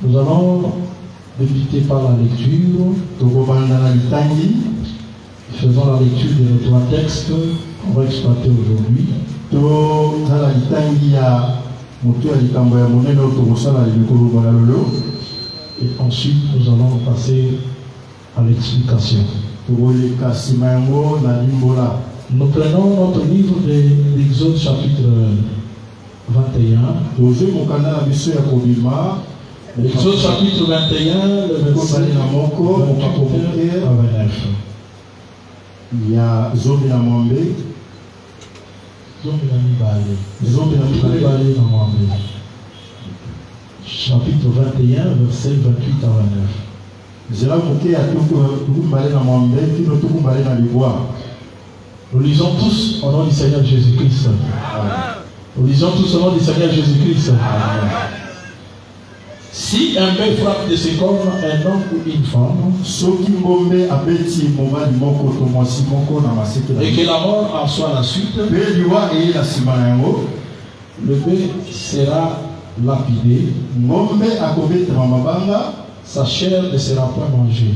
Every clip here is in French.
Nous allons débuter par la lecture. Faisons la lecture de nos trois textes qu'on va exploiter aujourd'hui. Et ensuite, nous allons passer à l'explication. Nous prenons notre livre de l'Exode chapitre 21. L'Exode chapitre 21, le verset 28 à 29. Il y a Zombie na Mwambe. Chapitre 21, verset 28 à 29. Nous lisons tous au nom du Seigneur Jésus-Christ. Nous lisons tous au nom du Seigneur Jésus-Christ. Si un bœuf frappe de ses cornes un homme ou une femme, et que la mort en soit la suite, le bœuf sera lapidé, sa chair ne sera point mangée,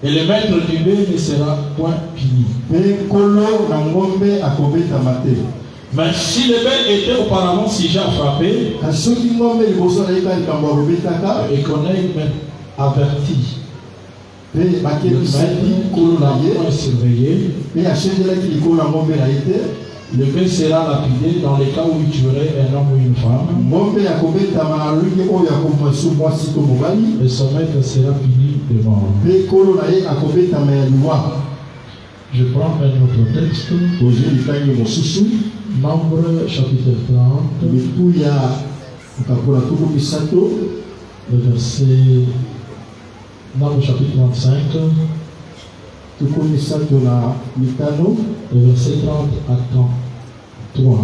et le maître du bœuf ne sera point puni. Mais si le bœuf était auparavant sujet à frapper, et qu'on ait averti, le maître surveillé, le bœuf sera lapidé dans les cas où il tuerait un homme ou une femme, et son maître sera puni de mort. Je prends un autre texte. Nombre chapitre 30. Le verset. Nombre chapitre 35. Le verset 30 à 33.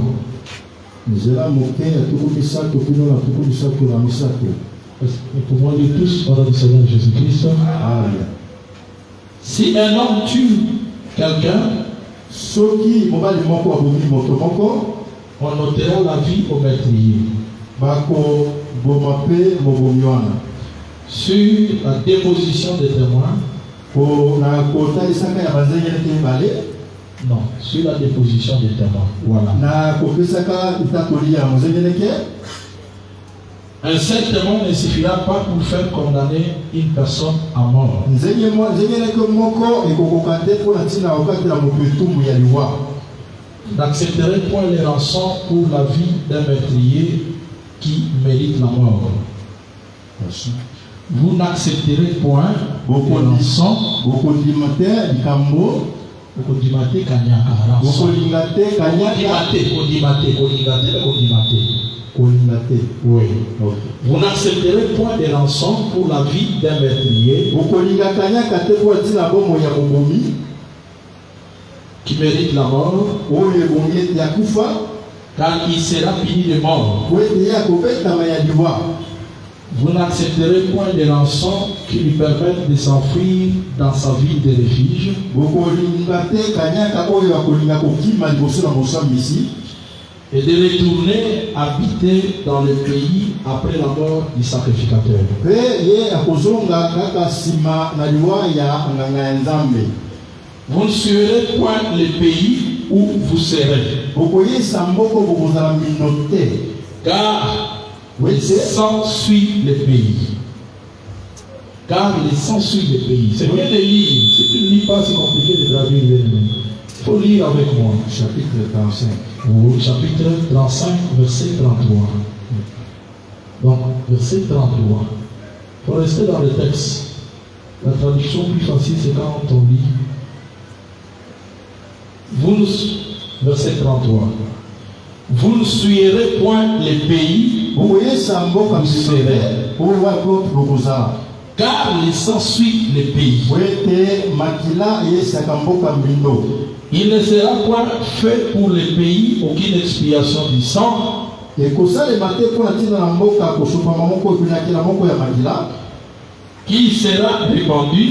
Nous pouvons lire tous au nom du Seigneur Jésus-Christ. Si un homme tue quelqu'un, on notera la vie au meurtrier. Sur la déposition des témoins. Non, sur la déposition des témoins. Voilà. Un seul témoin ne suffira pas pour faire condamner une personne à mort. N'accepterez point les rançons pour la vie d'un meurtrier qui mérite la mort. Vous n'accepterez point les rançons. Oui. Vous n'accepterez point des rançons pour la vie d'un meurtrier qui mérite la mort, car il sera puni de mort. Vous n'accepterez point des rançons qui lui permettent de s'enfuir dans sa ville de refuge, et de retourner habiter dans le pays après la mort du sacrificateur. Vous ne suivrez point le pays où vous serez, car le sang suit le pays. Car le sang suit le pays. C'est bien de lire. Si tu ne lis pas, c'est compliqué de traduire. Il faut lire avec moi. Chapitre 35. Chapitre 35, verset 33. Donc, verset 33. Il faut rester dans le texte. La traduction plus facile, c'est quand on lit. Verset 33. Vous ne suivrez point les pays où vous serez, car le sang suit les pays. Il ne sera point fait pour les pays aucune expiation du sang, qui sera répandu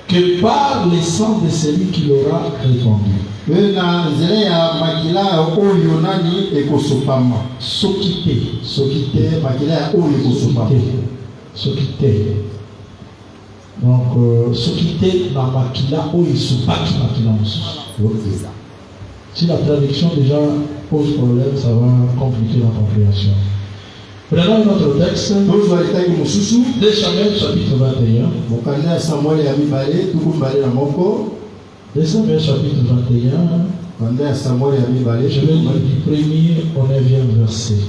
que par le sang de celui qui l'aura répandu. Donc, s'occuper dans makila ou isupaki makila. Si la traduction déjà pose problème, ça va compliquer la compréhension. Prenons notre texte. 2 Samuel chapitre 21. 2 Samuel chapitre 21. Je vais lire du 1er au 9e verset.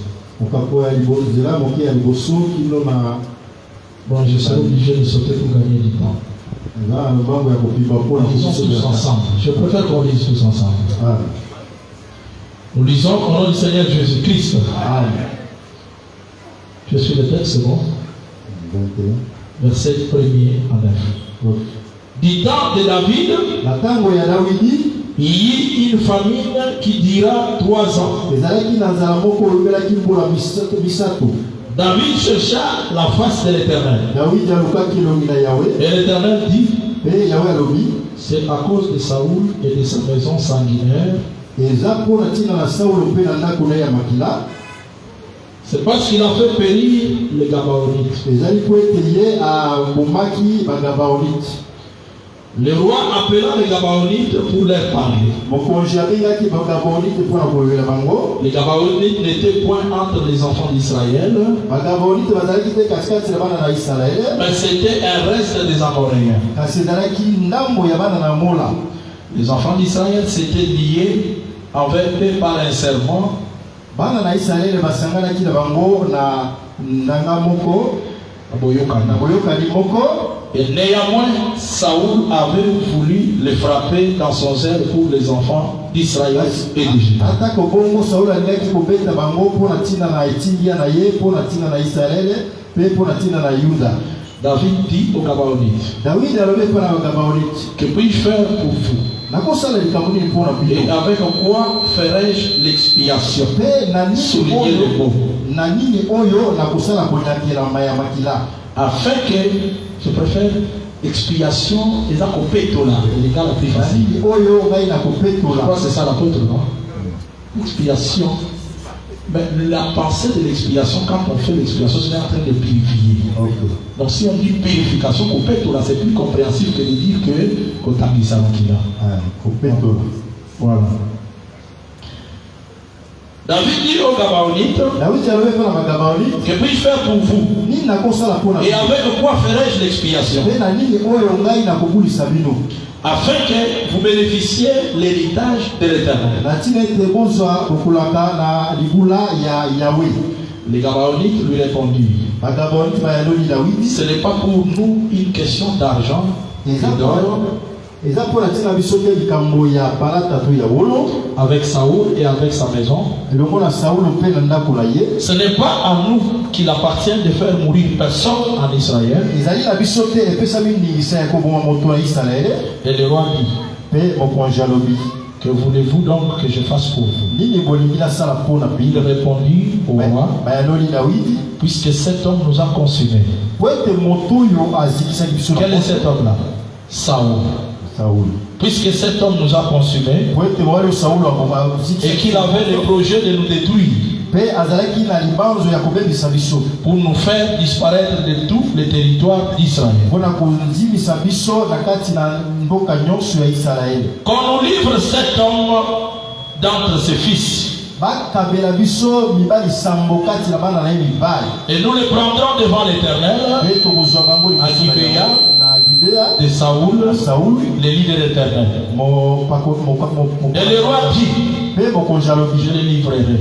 Bon, je serai obligé de sauter pour gagner du temps. Lisons tous ensemble. Je préfère qu'on lise tous ensemble. Nous lisons au nom du Seigneur Jésus-Christ. Je suis le texte, c'est bon? Verset 1er à 9. Du temps de David, il y eut une famine qui dura 3 ans. David chercha la face de l'Éternel. Et l'Éternel dit, c'est à cause de Saoul et de sa maison sanguinaire. C'est parce qu'il a fait périr les Gabaonites. Le roi appela les Gabaonites pour leur parler. Les Gabaonites n'étaient point entre les enfants d'Israël, mais c'était un reste des Amoréens. Les enfants d'Israël s'étaient liés envers eux par un serment. Et néanmoins, Saoul avait voulu les frapper dans son zèle pour les enfants d'Israël et de Juda. David dit aux Gabaonites, que puis-je faire pour vous? Et avec quoi ferai-je l'expiation? Soulignez le mot. Afin que, je préfère expiation, les acopétos là, les gars la plus facile. Je crois que c'est ça l'apôtre, non? Expiation. Mais la pensée de l'expiation, quand on fait l'expiation, c'est en train de purifier. Donc si on dit purification, copéto là, c'est plus compréhensible que de dire que Kotamisa qu'il a. Voilà. David dit aux Gabaonites, que puis-je faire pour vous? Et avec quoi ferai-je l'expiation? Afin que vous bénéficiez l'héritage de l'Éternel. Les Gabaonites lui répondirent, ce n'est pas pour nous une question d'argent et d'or. Avec Saoul et avec sa maison. Ce n'est pas à nous qu'il appartient de faire mourir personne en Israël. Et le roi dit, que voulez-vous donc que je fasse pour vous? Il répondit au roi, puisque cet homme nous a consumés. Quel est cet homme-là? Saoul. Puisque cet homme nous a consumés et qu'il avait le projet de nous détruire pour nous faire disparaître de tout le territoire d'Israël. Qu'on nous livre cet homme d'entre ses fils. Et nous le prendrons devant l'Éternel à Gibéa de Saoul, le leader éternel. Et le roi dit, je les livrerai.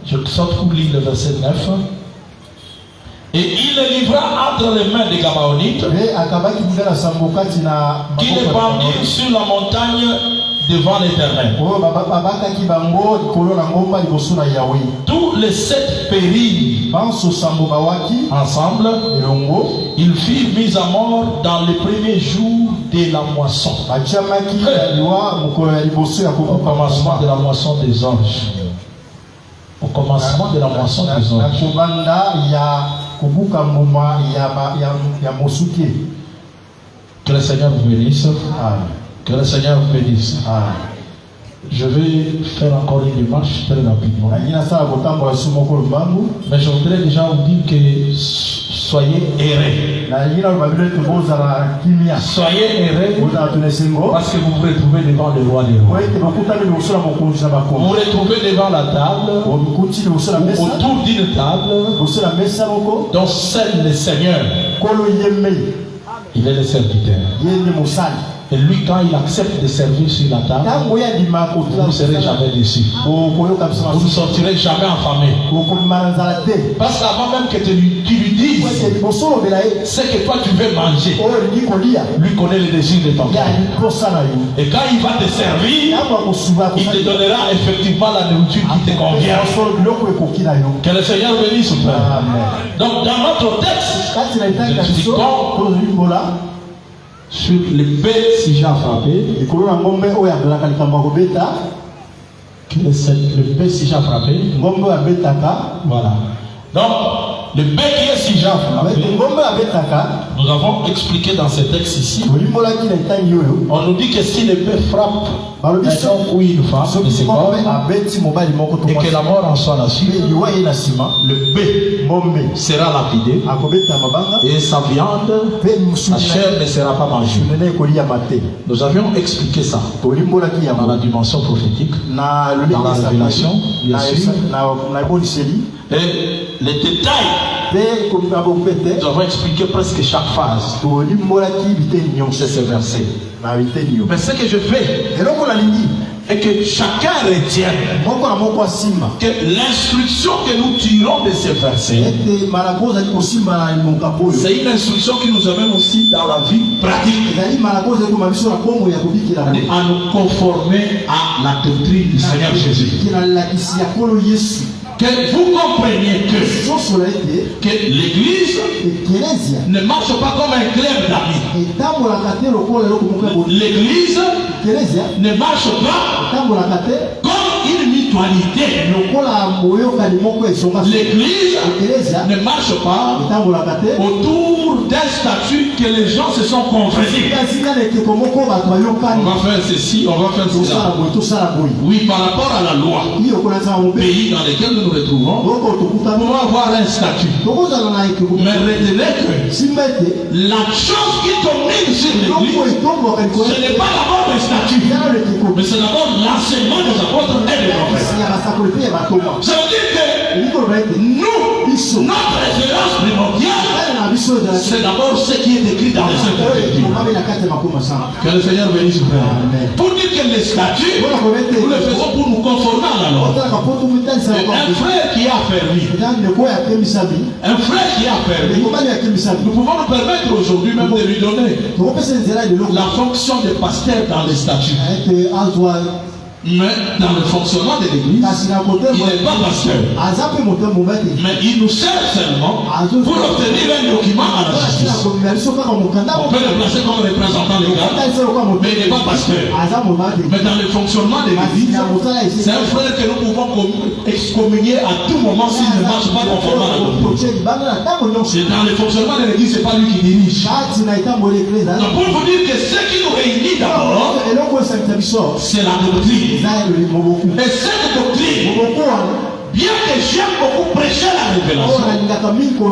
Je saute pour lire le verset 9. Et il le livra entre les mains des Gabaonites, qui le pendirent sur la montagne devant l'Éternel. Tous les 7 périrent ensemble. Ils furent mis à mort dans les premiers jours de la moisson. Au commencement de la moisson des anges. Au commencement de la moisson des anges. Que le Seigneur vous bénisse. Amen. Que le Seigneur vous bénisse. Amen. Je vais faire encore une démarche très rapidement. Mais je voudrais déjà vous dire que soyez errés. Soyez errés parce que vous vous retrouvez devant le roi des rois. Vous vous retrouvez devant la table, autour d'une table, dont seul le Seigneur, il est le serviteur. Et lui, quand il accepte de servir sur la table, vous ne serez jamais déçu. Vous ne sortirez jamais affamé. Parce qu'avant même que tu lui dises ce que toi tu veux manger, lui connaît le désir de ton cœur. Et quand il va te servir, il te donnera effectivement la nourriture qui te convient. Que le Seigneur bénisse son frère. Donc dans notre texte, je suis sur le bête si j'ai frappé. Le bête si j'ai frappé. Voilà. Donc, le bête qui est si j'ai frappé. Nous avons expliqué dans ce texte ici. On nous dit que si le bête frappe un homme ou une femme de ses corps, et que la mort en soit la suite, le bête sera lapidé et sa viande, sa chair ne sera pas mangée. Nous avions expliqué ça dans la dimension prophétique, dans la révélation, bien sûr. Et les détails, nous avons expliqué presque chaque phase de ce verset. Mais ce que je fais, et que chacun retienne que l'instruction que nous tirons de ces versets, c'est une instruction qui nous amène aussi dans la vie pratique, à nous conformer à la doctrine du Seigneur Jésus. Que vous compreniez que l'Église ne marche pas comme un club d'amis. L'Église ne marche pas comme une mutualité. L'Église ne marche pas autour d'un statut que les gens se sont convertis. On va faire ceci, on va faire cela. Oui, par rapport à la loi, pays dans lesquels nous nous retrouvons, nous pouvons avoir un statut. Mais retenez que la chose qui domine sur l'Église, ce n'est pas d'abord le statut, mais c'est d'abord l'enseignement des apôtres et des prophètes. Ça veut dire que nous, notre référence primordiale, c'est d'abord ce qui est écrit dans les Écritures. Que le Seigneur bénisse vous. Pour dire que les statuts, nous le faisons pour nous conformer à la loi. Un frère qui a affairé, un frère qui a affairé, nous pouvons nous permettre aujourd'hui même de lui donner la fonction de pasteur dans les statuts. Mais dans le fonctionnement de l'Église, il n'est pas pasteur. Mais il nous sert seulement pour obtenir un document à la justice. On peut le placer comme représentant légal, mais il n'est pas pasteur. Mais dans le fonctionnement de l'Église, c'est un frère que nous pouvons excommunier à tout moment s'il ne marche pas conformément à la doctrine. C'est dans le fonctionnement de l'Église, ce n'est pas lui qui dirige. Donc pour vous dire que ce qui nous réunit d'abord, c'est la doctrine. Et cette doctrine, bien que j'aime beaucoup prêcher la révélation,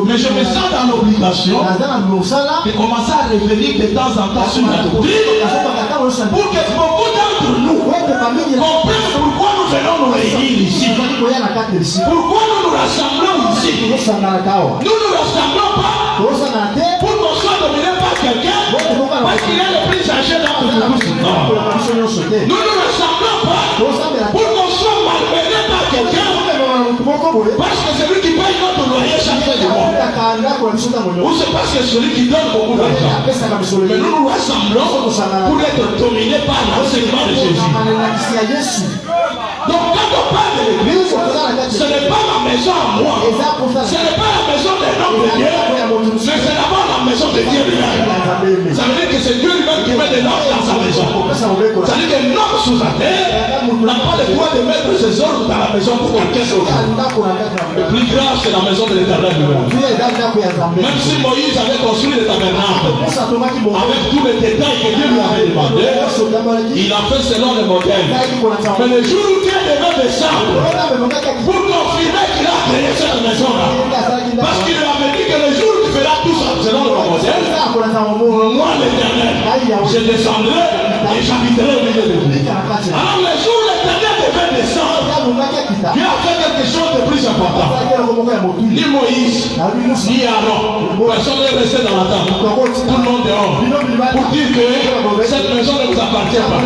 mais je me sens dans l'obligation de commencer à revenir de temps en temps sur la doctrine pour que beaucoup d'entre nous comprennent pourquoi nous venons nous réunir ici. Pourquoi nous nous rassemblons ici. Nous ne nous rassemblons pas pour qu'on soit dominé par quelqu'un parce qu'il est le plus âgé dans notre tous. Non. Nous ne nous rassemblons pas pour qu'on soit malmené par quelqu'un parce que c'est lui qui paye notre loyer chaque fin de mois. Ou c'est parce que c'est celui qui donne beaucoup d'argent. Mais nous nous rassemblons pour être dominés par l'enseignement de Jésus. Donc quand on parle de l'Église, ce n'est pas la maison à moi, ce n'est pas la maison des hommes de Dieu, mais c'est d'abord la maison de Dieu lui-même. Ça veut dire que c'est Dieu lui-même qui met de l'ordre dans sa maison. C'est-à-dire qu'un homme sous la terre n'a pas le droit de mettre ses ordres dans la maison pour quelqu'un d'autre. Le plus grave, c'est la maison de l'Éternel lui-même. Même si Moïse avait construit le tabernacle avec tous les détails que Dieu lui avait demandé, il a fait selon le modèle. Mais le jour où Dieu devait descendre pour confirmer qu'il a créé cette maison-là, parce qu'il lui avait dit que le jour où tu feras tout ça selon le modèle, moi l'Éternel, je descendrai et j'habiterai au milieu de lui. Alors le jour où l'Éternel devait descendre, Dieu a fait quelque chose de plus important. Ni Moïse, ni Aaron, personne n'est resté dans la table. Tout le monde dehors. Pour dire que cette maison ne vous appartient pas.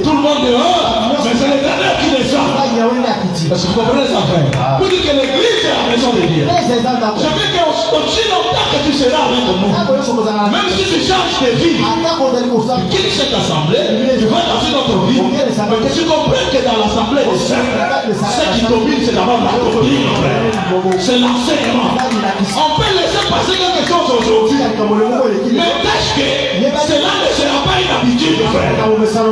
Tout le monde dehors, mais c'est l'Éternel qui descend. Parce que vous comprenez ça, frère. Pour dire que l'église est la maison de Dieu. Je veux qu'aussi longtemps que tu seras avec nous, même si tu changes de vie, tu quittes cette assemblée, tu vas dans une autre vie, mais que tu comprennes que dans l'assemblée des saints, ce qui domine, c'est d'abord la doctrine, frère. C'est l'enseignement. On peut laisser passer quelque chose aujourd'hui, mais tâche que cela ne sera pas une habitude, frère.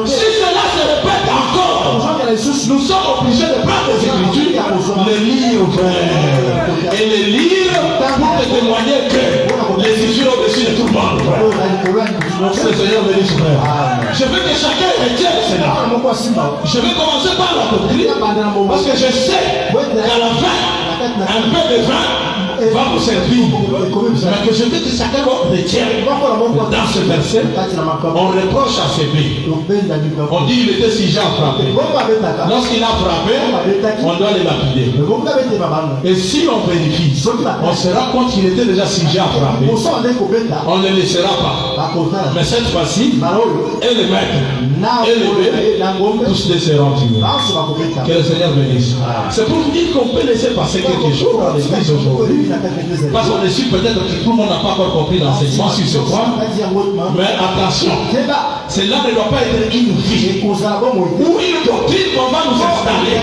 Si cela se répète encore, nous sommes obligés de prendre les Écritures, les lire, frère, et les lire pour te témoigner que les Écritures au-dessus de tout le monde, frère. Le Seigneur bénisse, frère. Je veux que chacun retienne cela. Je vais commencer par la doctrine, parce que je sais qu'à la fin, un peu de vin va vous servir. Mais que je veux que chacun retienne dans ce verset, on reproche à ses vies. On dit qu'il était si à frapper. Lorsqu'il a frappé, on doit les lapider. Et si on vérifie, on se rend compte qu'il était déjà si à frapper. On ne le laissera pas. Mais cette fois-ci, et le maître, et le bébé, tous les seront tués. Que le Seigneur bénisse. C'est pour vous dire qu'on peut laisser passer quelque chose dans l'église aujourd'hui. Parce qu'on est sûr peut-être que tout le monde n'a pas encore compris l'enseignement sur ce point. Mais attention, cela ne doit pas être une vie ou une doctrine qu'on va nous installer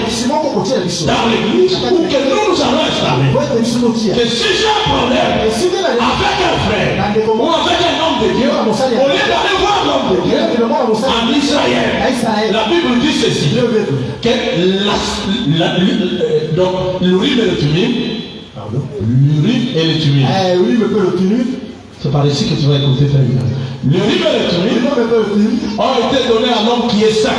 dans l'église ou que nous allons installer. Que si j'ai un problème avec un frère ou avec un homme de Dieu, au lieu d'aller voir l'homme de Dieu en Israël, la Bible dit ceci, que donc l'Urim et le Thummim, l'Urim et le Thummim, c'est par ici que tu vas écouter très bien. L'Urim et le Thummim ont été donnés à l'homme qui est saint.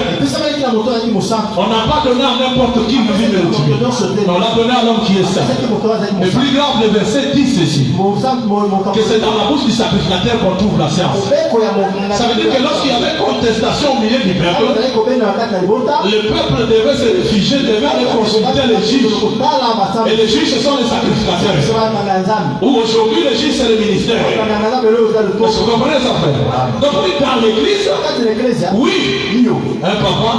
On n'a pas donné à n'importe qui l'Urim et le Thummim. On l'a donné à l'homme qui est saint. Et plus grave, le verset dit ceci, que c'est dans la bouche du sacrificateur qu'on trouve la science. Ça veut dire que lorsqu'il y avait contestation au milieu du peuple, le peuple devait se réfugier, devait aller consulter les juges. Et les juges, ce sont les sacrificateurs. Ou aujourd'hui, les juges, c'est le ministère. Vous comprenez ça, frère? Donc, dans l'église, oui, un papa,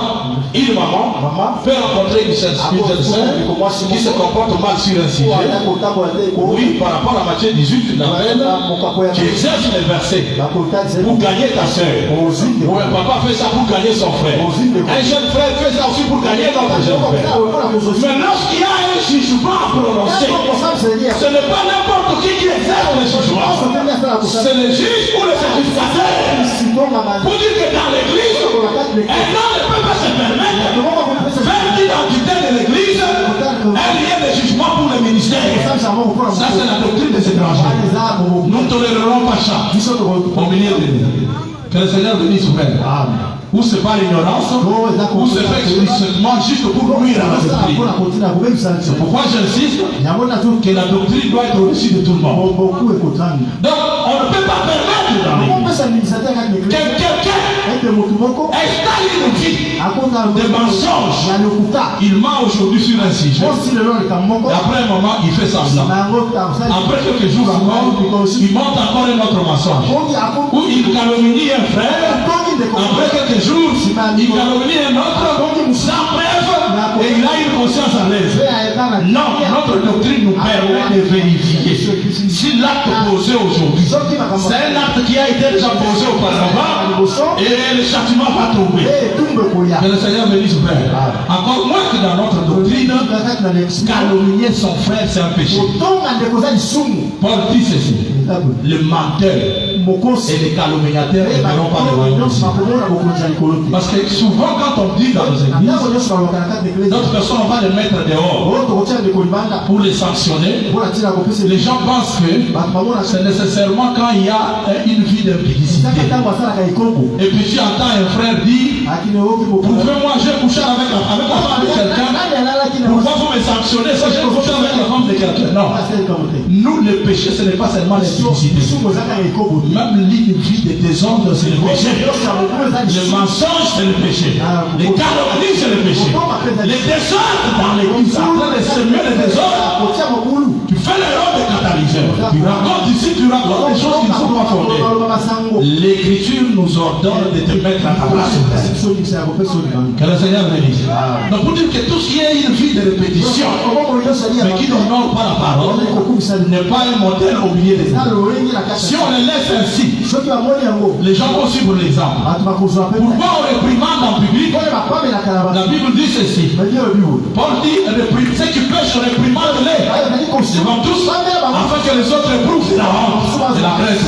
une maman peut rencontrer une sœur qui se comporte mal sur un sujet. Oui, par rapport à Matthieu 18, tu exerces les versets pour gagner ta sœur. Ou un papa fait ça pour gagner son frère. Un jeune frère fait ça aussi pour gagner notre jeune frère. Mais lorsqu'il y a un jugement à prononcer, ce n'est pas n'importe qui exerce le jugement. C'est le juge ou le sacrificateur. Pour dire que dans l'église, un homme ne peut pas se permettre faire l'identité de l'église un lien de jugement pour le ministère. Ça, c'est la doctrine des étrangers. Nous ne tolérerons pas ça au milieu de nous. Que le Seigneur bénisse vous. Ou c'est pas l'ignorance, ou c'est fait explicitement juste pour nuire à la doctrine. C'est pourquoi j'insiste que la doctrine doit être au-dessus de tout le monde. Donc, on ne peut pas permettre dans l'église que quelqu'un installe une vie de mensonge. Il ment aujourd'hui sur un sujet. Et après un moment, il fait semblant. Après quelques jours encore, il monte encore un autre mensonge. Ou il calomnie un frère. Après quelques jours, il calomnie un autre sans preuve et il a une conscience à l'aise. Non, notre doctrine nous permet de vérifier si l'acte posé aujourd'hui, c'est un acte qui a été déjà posé auparavant et le châtiment va tomber. Que le Seigneur bénisse frère. Encore moins que dans notre doctrine, calomnier son frère, c'est un péché. Paul dit ceci, le menteur Et les calomniateurs ne verront pas devant nous. Parce que souvent quand on dit dans nos églises, d'autres personnes n'ont pas de mettre dehors pour les sanctionner. Les gens pensent que c'est nécessairement quand il y a une vie d'impudicité. Et puis tu entends un frère dire, moi j'ai couché avec la femme de quelqu'un, pourquoi vous me sanctionnez ça, j'ai couché avec la femme de quelqu'un? Non. Nous, le péché, ce n'est pas seulement l'impudicité. Même une vie de désordre, c'est le péché. Le mensonge, c'est le péché. Les calomnies, c'est le péché. Les désordres dans l'église, après de semer les désordres, tu fais l'erreur de catalyseur. Tu racontes ici, tu racontes des choses qui ne sont pas fondées. L'écriture nous ordonne de te mettre à ta place. Que le Seigneur bénisse. Donc pour dire que tout ce qui est une vie de répétition, mais qui n'honore pas la parole, n'est pas un modèle au milieu des hommes. Si on les laisse ainsi, les gens vont suivre l'exemple. Pourquoi on réprimande en public? La Bible dit ceci. Paul dit, ceux qui pêchent, réprimande-les devant tous, afin que les autres éprouvent la honte et la crainte.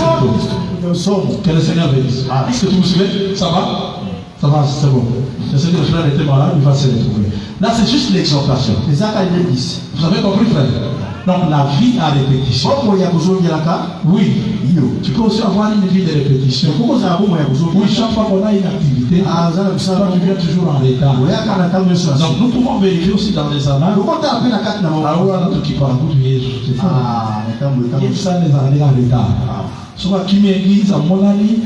Que le Seigneur bénisse. Est-ce que tu vous souviens? Ça va? Ça va, c'est bon. Je sais que le frère était malade, il va se retrouver. Là, c'est juste l'exhortation. Vous avez compris, frère? Donc, la vie à répétition. Oui. Tu peux aussi avoir une vie de répétition. Oui, chaque fois qu'on a une activité, toi, tu viens toujours en retard. Donc, nous pouvons vérifier aussi dans les annales. Qui parle de ça, les années en retard. Souvent, qui m'église à mon année.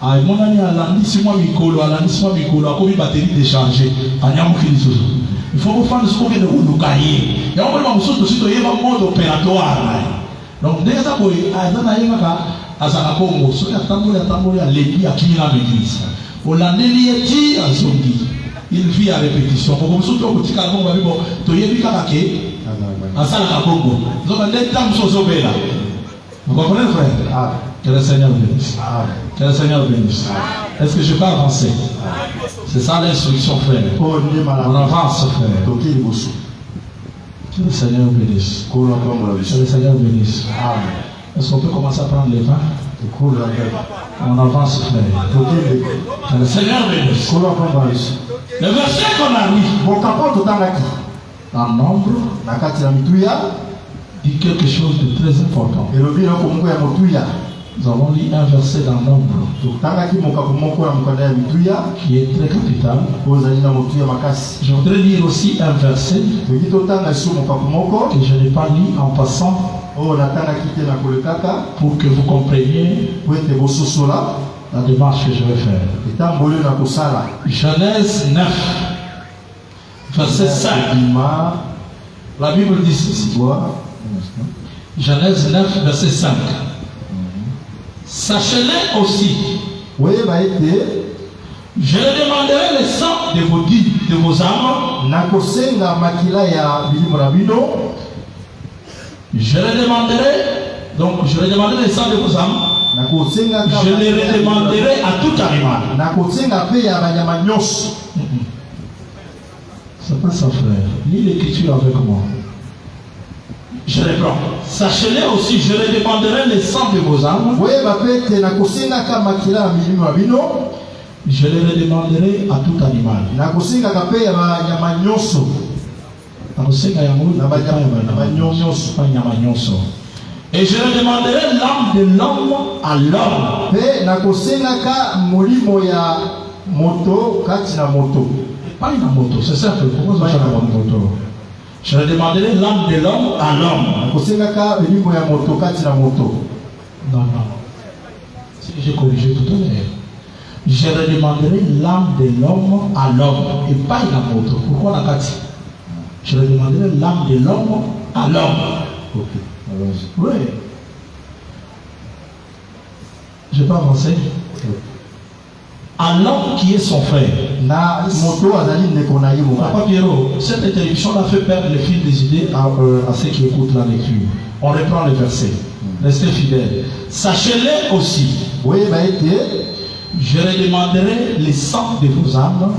Mon ami a lundi, c'est moi Mikolo, a lundi, c'est moi Mikolo, a combien de batteries déchargées. Il faut vous faire ce qu'on vient de vous cahier. Il y a un moment où il y a un mode opératoire. Donc, dès que ça vous a un Congo, ce qui a tambouré à l'église, à qui il a l'église. Au lundi, il y a un zombie. Il vit à répétition. Pour vous soutenir au petit calme, on va dire, tu y es vu à Salaka Congo. Donc, les dames sont là. Vous comprenez, frère? Que le Seigneur bénisse. Que le Seigneur bénisse. Est-ce que je peux avancer? C'est ça l'instruction, frère. On avance, frère. Que le Seigneur bénisse. Que le Seigneur bénisse. Est-ce qu'on peut commencer à prendre les vins? On avance, frère. Que le Seigneur bénisse. Le verset qu'on a mis dans Nombre dit quelque chose de très important. Nous avons lu un verset dans Nombre qui est très capital. Je voudrais lire aussi un verset que je n'ai pas lu en passant pour que vous compreniez la démarche que je vais faire. Genèse 9, verset 5. La Bible dit ceci. Genèse 9, verset 5. Sachez-le aussi. Je demanderai le sang de vos âmes. Je le demanderai. Donc, je le demanderai le sang de vos âmes. Je le demanderai à tout animal. C'est pas ça, frère. Lis l'écriture avec moi. Je reprends. Sachez-le aussi, je le demanderai le sang de vos âmes. Je le demanderai à tout animal. Et je le demanderai l'âme de l'homme à l'homme. Pas une moto, c'est simple. Pourquoi ça une moto? Je le demanderai l'âme de l'homme à l'homme. Non. Si j'ai corrigé tout à l'heure. Je le demanderai l'âme de l'homme à l'homme et pas une moto. Pourquoi la Kati? Je le demanderai l'âme de l'homme à l'homme. Oui. Je peux avancer? À l'homme qui est son frère. Papa Pierrot, cette interruption a fait perdre le fil des idées à ceux qui écoutent la lecture. On reprend le verset. Restez fidèles. Sachez-le aussi. Je le demanderai le sang de vos âmes.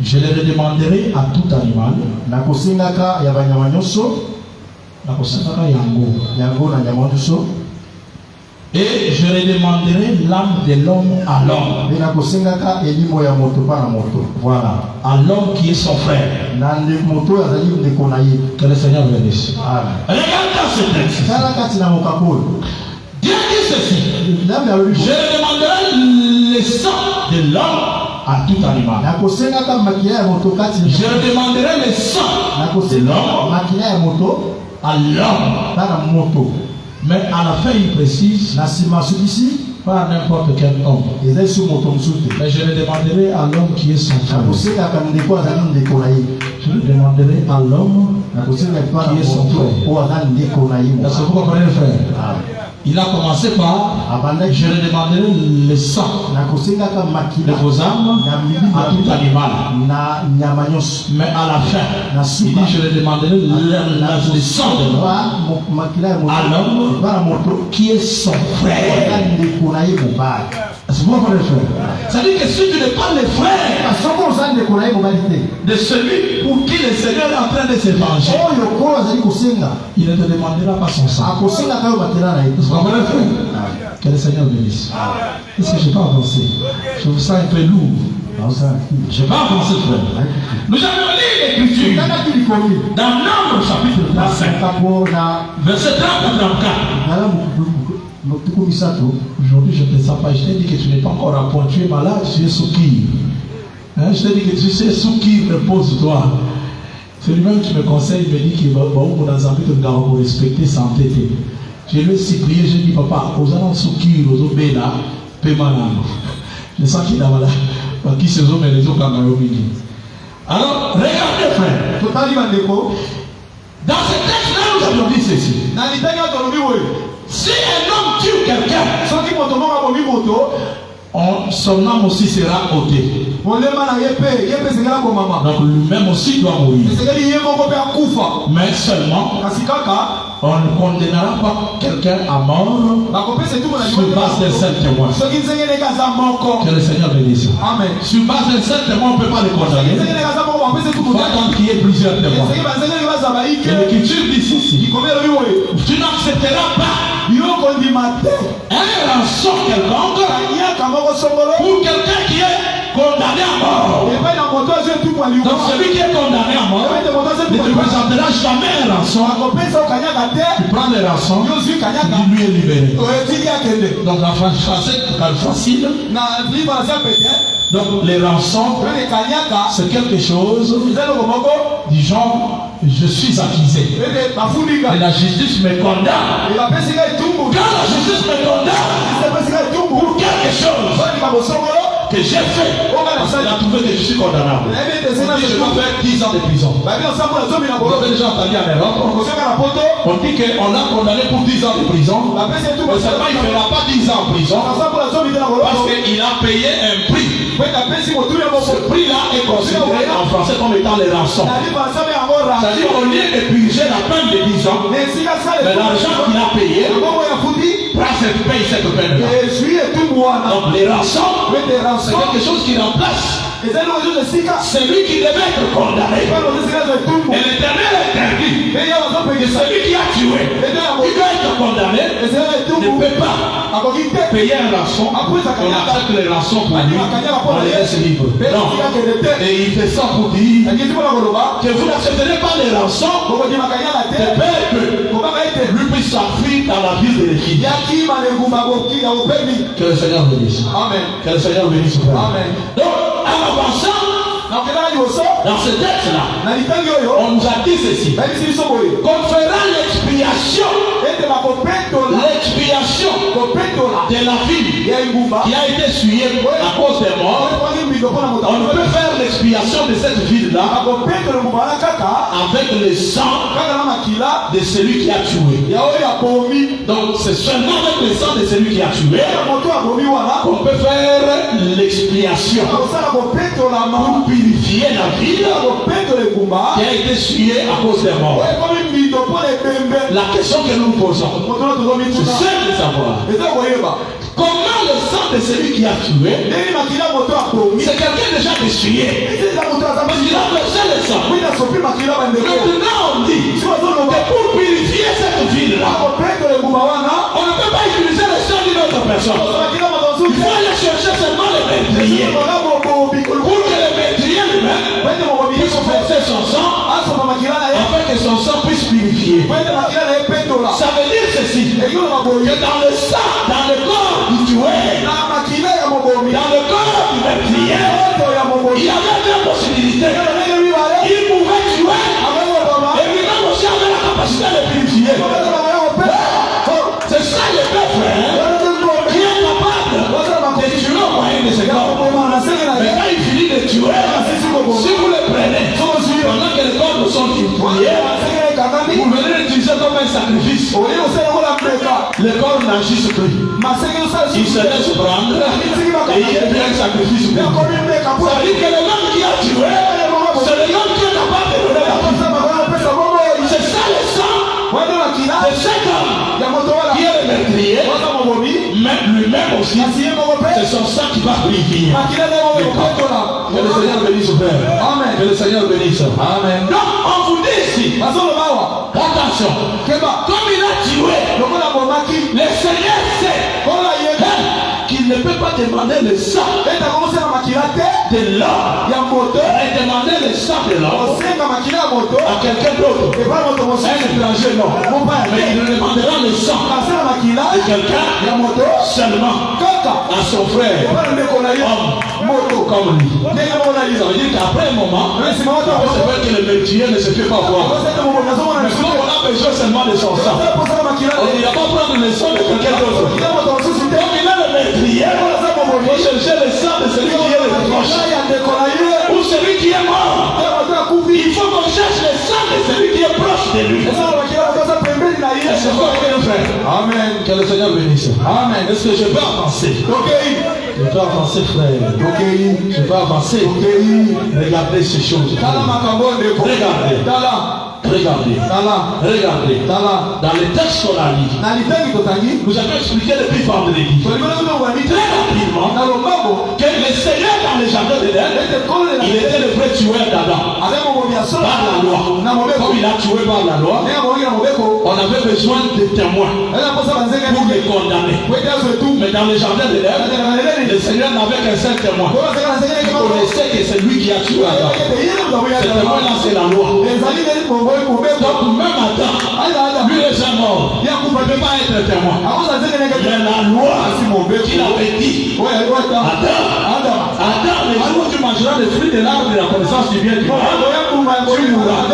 Je le demanderai à tout animal. yango na nyamonduso. Et je redemanderai l'âme de l'homme à l'homme. Voilà, à l'homme qui est son frère. Que le Seigneur bénisse. Regarde dans ce texte. Dieu dit ceci. Je redemanderai le sang de l'homme à tout animal. Je redemanderai le sang de l'homme à l'homme. Mais à la fin, il précise, pas n'importe quel homme. Mais je le demanderai à l'homme qui est son frère. Je le demanderai à l'homme qui est son frère. Est-ce que vous comprenez, frère? Il a commencé par je le demanderai le sang de vos âmes à tout animal. Mais à la fin, il dit je le demanderai le sang de l'homme à l'homme qui est son frère. Est-ce que vous comprenez, frère? C'est-à-dire que si tu n'es pas le frère de celui pour qui le Seigneur est en train de se venger, il ne te demandera pas son sang. Vous comprenez, frère? Que le Seigneur bénisse. Est-ce que je n'ai pas avancé? Je vous sens un peu lourd. Je vais avancer, frère. Nous avons lu l'écriture dans Nombre chapitre 35, verset 30 à 34. Aujourd'hui, je ne te sens pas. Je t'ai dit que tu n'es pas encore à point. Tu es malade, tu es soukir. Je t'ai dit que tu sais soukir, repose-toi. Celui-même qui me conseille me dit qu'il va dans un but de respecter santé. Je lui ai supplié, j'ai dit papa, aux allants soukir, aux obéla, pémanano. Je sens qu'il a malade. Qui se zone les autres quand même. Alors, regardez, frère. Dans ce texte-là, nous avons dit ceci. Si un homme tue quelqu'un, son âme aussi sera ôtée. Donc lui-même aussi doit mourir. Mais seulement, on ne condamnera pas quelqu'un à mort sur base d'un seul témoin. Que le Seigneur bénisse. Amen. Sur base d'un seul témoin, on ne peut pas le condamner. Il faut attendre qu'il y ait plusieurs témoins. Et l'Écriture dit ceci. Tu n'accepteras pas un rançon quelconque pour quelqu'un qui est condamné à mort. Donc celui qui est condamné à mort ne te présentera jamais un rançon. Tu prends les rançons, tu dis lui est libéré. Donc en français, facile. Donc les rançons, c'est quelque chose du genre, je suis accusé. Et la justice me condamne. Quand la justice me condamne pour quelque chose que j'ai fait, il a trouvé que je suis condamnable. Je vais faire 10 ans de prison. Vous avez déjà entendu en Europe, on dit qu'on l'a condamné pour 10 ans de prison. Mais seulement il ne fera pas 10 ans en prison parce qu'il a payé un prix. Ce prix-là est considéré en français comme étant les rançons. C'est-à-dire qu'au lieu de purger la peine de 10 ans, mais l'argent qu'il a payé paye cette peine-là. Donc les rançons, c'est quelque chose qui remplace celui qui devait être condamné. Et l'Éternel interdit que celui qui a tué, qui doit être condamné, ne peut pas payer un rançon. On accepte les rançons pour lui, on les laisse libres. Non. Et il fait ça pour dire que vous n'accepterez pas les rançons de peur que lui puisse s'enfuir dans la ville de l'Église. Que le Seigneur bénisse. Amen. Que le Seigneur bénisse. Amen. Donc, en avançant, dans ce texte-là, on nous a dit ceci. Qu'on fera l'expiation de la ville qui a été essuyée à cause des morts. On ne peut faire l'expiation de cette ville-là avec le sang de celui qui a tué. Donc c'est seulement avec le sang de celui qui a tué qu'on peut faire l'expiation pour purifier la ville qui a été essuyée à cause des morts. La question que nous posons, c'est celle de savoir comment le sang de celui qui a tué, c'est quelqu'un déjà essuyé. Il a versé le sang. Maintenant on dit que pour purifier là. On ne peut pas utiliser le sang d'une autre personne. Il faut aller chercher seulement le meurtrier. Pour que le meurtrier lui-même puisse verser son sang afin que son sang puisse purifier. Ça veut dire ceci, que dans le sang, dans le corps du tueur, dans le corps du meurtrier, il y avait deux possibilités. Il pouvait tuer et lui-même aussi avait la capacité de purifier. C'est ça le peuple, qui est capable de tuer au moyen de ce corps. Mais quand il finit de tuer, si vous le prenez, pendant que les corps sont purifiés, vous venez l'utiliser comme un sacrifice. Le corps n'agit plus. Il se laisse prendre et il devient un sacrifice. Ça veut dire que le homme qui a tué, c'est le homme qui est capable de donner la vie. C'est ça le sang de cet homme qui est le meurtrier, même lui-même aussi. C'est son sang qui va purifier. Que le Seigneur bénisse au Père. Amen. Que le Seigneur bénisse. Amen. Donc on vous dit ici, attention, comme il a tué, le Seigneur sait qu'il ne peut pas demander le sang de l'homme et demander le sang de l'homme à quelqu'un d'autre. Un étranger, non. Mais il demandera le sang de quelqu'un seulement à son frère, homme, comme lui. Ça veut dire qu'après un moment, c'est vrai que le meurtrier ne se fait pas voir. Mais quand on a besoin seulement de son sang, on ne va pas prendre le sang de quelqu'un d'autre. Comme il a le meurtrier, il faut chercher le sang de celui qui est le proche ou celui qui est mort. Il faut qu'on cherche le sang de celui qui est proche de lui. C'est quoi que frère? Amen. Que le Seigneur bénisse. Amen. Est-ce que je peux avancer? Je peux avancer, frère. Je peux avancer. Regardez ces choses. Regardez. Dans les textes qu'on a dit, nous avons expliqué depuis vendredi très rapidement que le Seigneur dans le jardin d'Éden, il était le vrai tueur d'Adam par la loi. Comme il a tué par la loi, on avait besoin de témoins pour les condamner. Mais dans le jardin d'Éden, le Seigneur n'avait qu'un seul témoin. Il connaissait que c'est lui qui a tué Adam. Ce témoin-là, c'est la loi. Donc même Adam, lui est mort. Il ne peut pas être témoin. Mais la loi qu'il avait dit, Adam, le jour où tu mangeras le fruit de l'arbre de la connaissance du bien et du mal, tu mourras.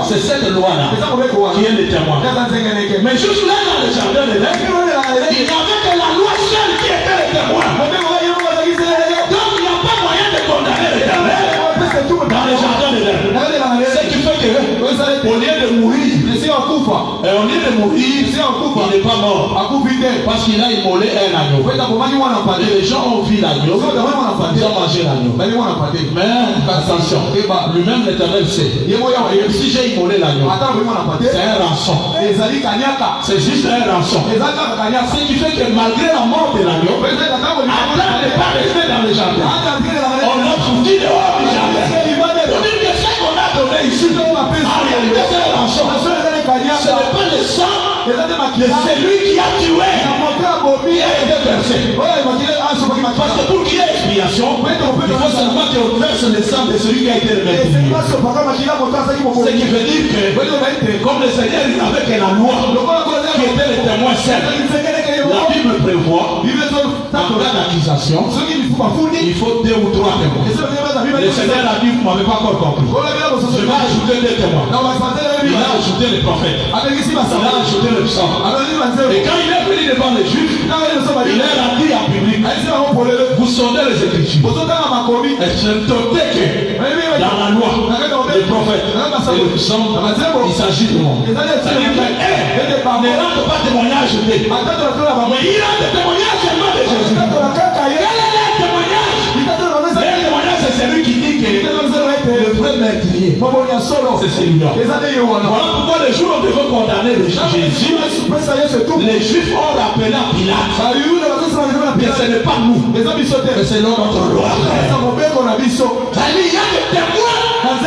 C'est cette loi-là qui est le témoin. Mais juste là dans le jardin de l'Éden, il n'y avait que la loi seule qui était le témoin. Donc il n'y a pas moyen de condamner l'Éternel dans le jardin de l'Éden. Ce qui fait que au lieu de mourir, il n'est pas mort parce qu'il a immolé un agneau. Et les gens ont vu l'agneau, ils ont mangé l'agneau. Mais attention, lui-même l'Éternel sait. Si j'ai immolé l'agneau, c'est un rançon. C'est juste un rançon. Ce qui fait que malgré la mort de l'agneau, Adam n'est pas resté dans le jardin. On l'a foutu dehors du jardin. On dit que ce qu'on a donné ici, en réalité c'est un rançon. Ce n'est pas le sang de celui qui a tué qui a été versé. Parce que pour qu'il y ait expiation, il faut seulement qu'on verse le sang de celui qui a été meurtrier. Ce qui veut dire que comme le Seigneur il n'avait que la loi qui était le témoin seul, la Bible prévoit en cas d'accusation, il faut 2 ou 3 témoins. Le Seigneur a dit, vous ne m'avez pas encore compris. Je vais ajouter 2 témoins. Il a ajouté les prophètes. Il a ajouté le psaume. Et quand il est venu devant les Juifs, il leur a dit en public, vous sondez les Écritures. Et je ne tentais que dans la loi, les prophètes et le psaume, il s'agit de moi. C'est-à-dire que ne rendre pas témoignage de mais il rend témoignage seulement de Jésus. Quel est le témoignage? Le témoignage, c'est celui qui dit que le vrai meurtrier, c'est celui-là. Voilà pourquoi le jour où on devait condamner le Jésus, les Juifs ont rappelé à Pilate que ce n'est pas nous, mais c'est notre loi. Il y a des témoins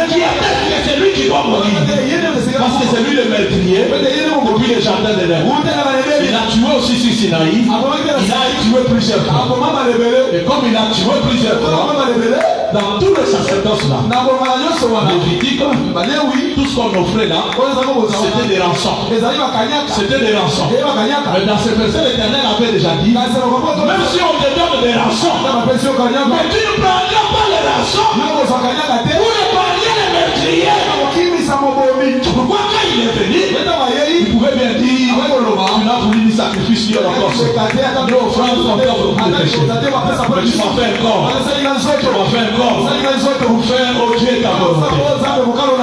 qui atteste que c'est lui qui doit mourir. Parce que c'est lui le meurtrier depuis le jardin de l'Éden. Il a tué aussi sur Sinaï. Il a tué plusieurs fois. Et comme il a tué plusieurs fois, dans tous les sacerdoces là, Lévitique, tout ce qu'on offrait là, c'était des rançons. C'était des rançons. Mais dans ce verset, l'Éternel avait déjà dit, même si on te donne des rançons, mais tu ne prendras pas les rançons pour épargner les meurtriers. Pourquoi quand il est venu, il pouvait bien dire, tu n'as voulu ni sacrifice ni holocauste, ni offrande encore pour les péchés. Mais tu m'as fait un corps. Tu m'as fait un corps pour faire au Dieu ta volonté.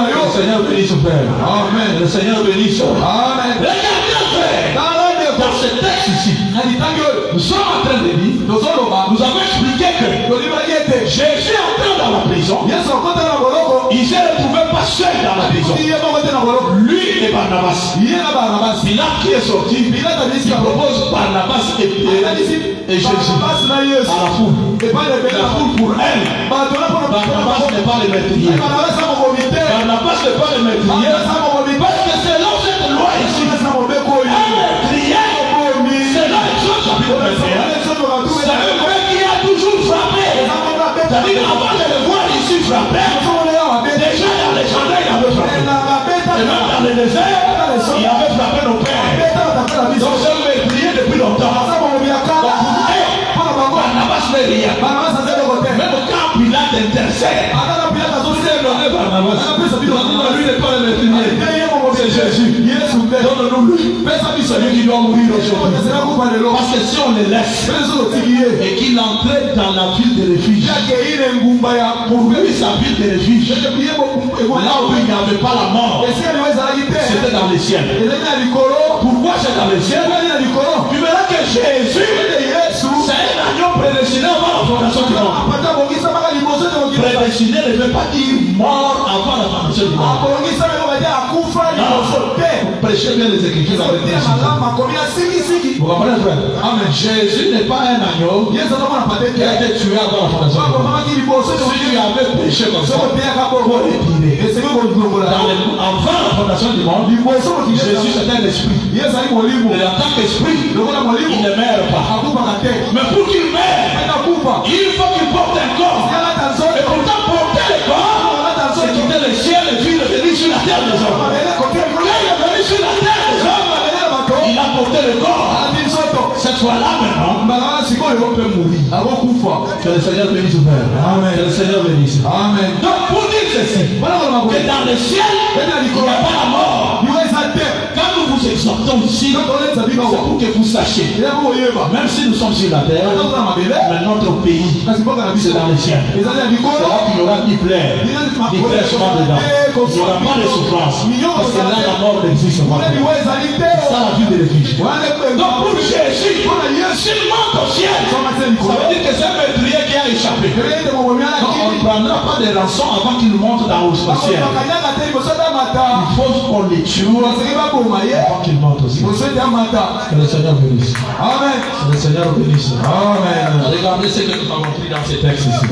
Le Seigneur bénisse son Père. Amen. Le Seigneur bénisse. Amen. Regardez, frère. Dans ce texte ici, nous sommes en train de dire, nous avons expliqué que Jésus entrant dans la prison, il ne se retrouvait pas seul dans la prison. Lui et Barnabas. Pilate qui est sorti, il propose Barnabas et Jésus à la foule. La foule pour elle. Barnabas n'est pas le meurtrier. Barnabas n'est pas le meurtrier. Parce que c'est là cette loi ici. Un meurtrier. C'est là chapitre 21. C'est un mec qui a toujours frappé. C'est-à-dire avant de le voir ici frapper, déjà dans les jardins il avait frappé. Et même dans le désert, il avait frappé nos pères. Donc c'est un meurtrier depuis longtemps. Barnabas n'est rien. Même quand Pilate intercède, c'est nommé Barnabas. Lui n'est pas le meurtrier. C'est Jésus. Donne-nous lui. Celui qui doit mourir aujourd'hui. Parce que si on le laisse et qu'il entrait dans la ville de refuge, pour lui sa ville de refuge, là où il n'y avait pas la mort, c'était dans les ciels. Pourquoi c'est dans les ciels? Tu verras que Jésus, c'est un agneau prédestiné avant la fondation du monde. Prédestiné ne veut pas dire mort avant la fondation du monde. Prêchez bien les Écritures avec des vous comprenez, frère? Amen. Jésus n'est pas un agneau qui a été tué avant la fondation du monde. Si tu avais péché comme ça, pour retirer. Avant la fondation du monde, Jésus c'est un esprit. Et en tant qu'esprit, il ne meurt pas. Mais pour qu'il meure, il faut qu'il porte un corps. Et pourtant porter le corps, c'est quitter le ciel et puis venir sur la terre des hommes. Quand il est venu sur la terre des hommes, il a porté le corps. Cette fois-là maintenant, on peut mourir. Que le Seigneur bénisse vous. Amen. Que le Seigneur bénisse. Amen. Donc pour dire ceci, que dans le ciel, il n'y a pas la mort. Quand nous vous exhortons ici, c'est pour que vous sachiez, même si nous sommes sur la terre, mais notre pays, c'est dans le ciel. C'est là qu'il n'y aura ni plaie, ni crèchement dedans. Il n'y aura pas de souffrance. Parce que là, la mort n'existe pas. C'est ça la vie de refuge. Donc pour Jésus, s'il monte au ciel, ça veut dire que c'est un meurtrier qui a échappé. Donc on ne prendra pas de rançon avant qu'il monte dans le ciel. Il faut qu'on les tue avant qu'il monte au ciel. Que le Seigneur bénisse. Amen. Que le Seigneur bénisse. Amen. Regardez ce que nous avons pris dans ces textes ici.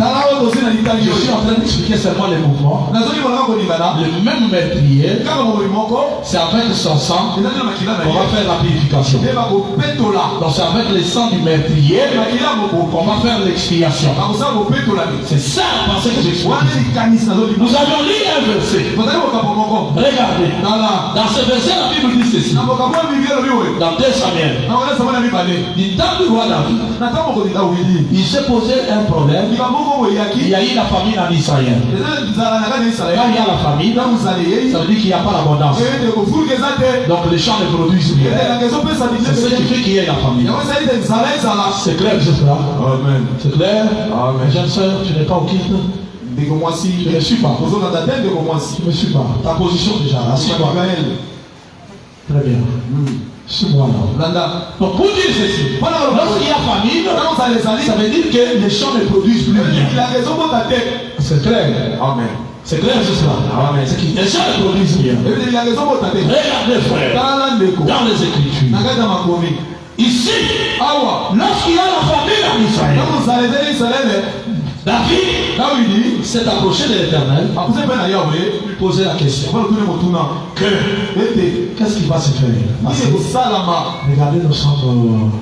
Je suis en train d'expliquer seulement les mouvements. Le même meurtrier, c'est avec son sang qu'on va faire la purification. Donc c'est avec le sang du meurtrier qu'on va faire l'expiation. C'est ça la pensée que j'explique. Nous avons lu un verset. Regardez. Dans ce verset, la Bible dit ceci. Dans 2 Samuel. Du temps du roi David, il s'est posé un problème. Il y a eu la famine en Israël. Quand il y a la famine, ça veut dire qu'il n'y a pas l'abondance. Donc les champs ne produisent rien. C'est ce qui fait qu'il y ait la famine. C'est clair jusque-là? Amen. C'est clair? Amen. Jeune soeur, tu n'es pas au kit? Je ne suis pas. Je ne suis pas. Ta position déjà. Assieds-toi. Très bien. Suis-moi là. Donc pour dire ceci, lorsqu'il y a famine, ça veut dire que les champs ne produisent plus rien. C'est clair. Amen. C'est clair ce soir. Amen. C'est qui? Les champs ne produisent rien. Regardez frère, dans les Écritures. Ici, lorsqu'il y a la famine en Israël, David s'est approché de l'Éternel. Lui poser la question. Qu'est-ce qui va se faire? Regardez, nous sommes.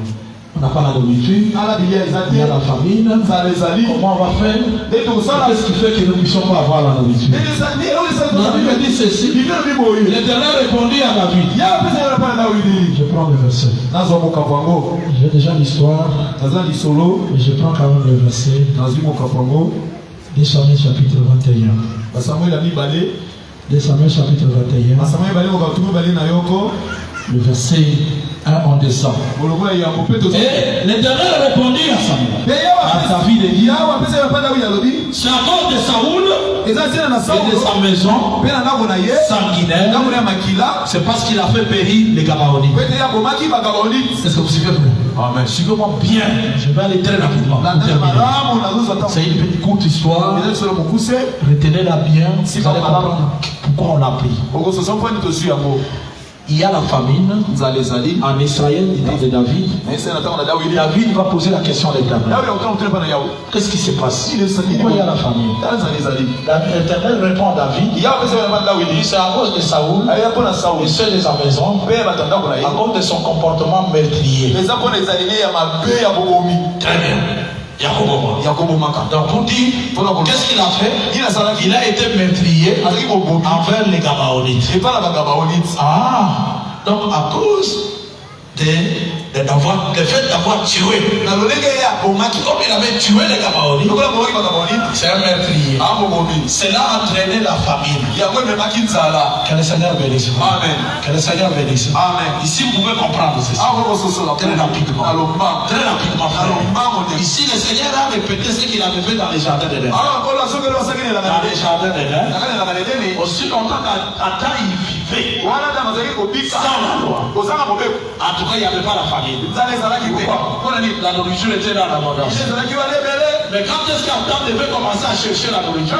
On n'a pas la nourriture, il y a la famine. Comment on va faire? Qu'est-ce qui fait que nous ne puissions pas avoir la nourriture? La Bible dit ceci. L'Éternel répondit à David. Je prends le verset. J'ai déjà l'histoire. Mais je prends quand même le verset. 2 Samuel chapitre 21. 2 Samuel chapitre 21. Le verset 1 en descend. Et l'Éternel répondit à Samuel. À David et dit, c'est à cause de Saoul et de sa maison sanguinaire. C'est parce qu'il a fait périr les Gabaonites. Est-ce que vous suivez? Amen. Suivez-moi bien. Je vais aller très rapidement. C'est une petite courte histoire. Retenez-la bien. Vous allez comprendre pourquoi on l'a pris. Il y a la famine en Israël, du temps de David. David va poser la question à l'Éternel. Qu'est-ce qui se passe? Pourquoi il y a la famine? L'Éternel répond à David. C'est à cause de Saoul et ceux de sa maison, à cause de son comportement meurtrier. Très bien. Donc pour dire, qu'est-ce qu'il a fait? Il a été meurtrier envers les Gabaonites. Ah, donc à cause du fait d'avoir tué, comme il avait tué les Gabaonites, c'est un meurtrier. Cela a entraîné la famine. Que le Seigneur bénisse. Amen. Que le Seigneur bénisse. Amen. Ici vous pouvez comprendre ceci. Très rapidement. Très rapidement. Ici le Seigneur a répété ce qu'il avait fait dans les jardins d'Éden. Dans les jardins d'Éden. Aussi longtemps qu'Adam il vivait sans la loi. En tout cas il n'y avait pas la famine. La nourriture était dans l'abondance. Mais quand est-ce qu'Adam devait commencer à chercher la nourriture?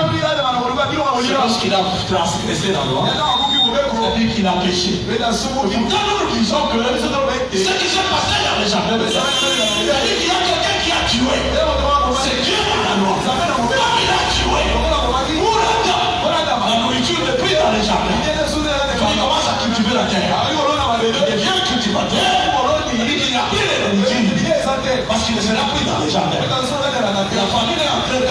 C'est lorsqu'il a transgressé la loi. C'est-à-dire qu'il a péché. Pourtant nous disons que ce qui s'est passé dans les jardins, c'est-à-dire qu'il y a quelqu'un qui a tué. C'est Dieu dans la loi. Comme il a tué, pour Adam, la nourriture n'est plus dans les jardins. Quand il commence à cultiver la terre, il devient cultivateur. Il a pris les nourritures parce qu'il ne sera plus dans les jardins. La famille est en train de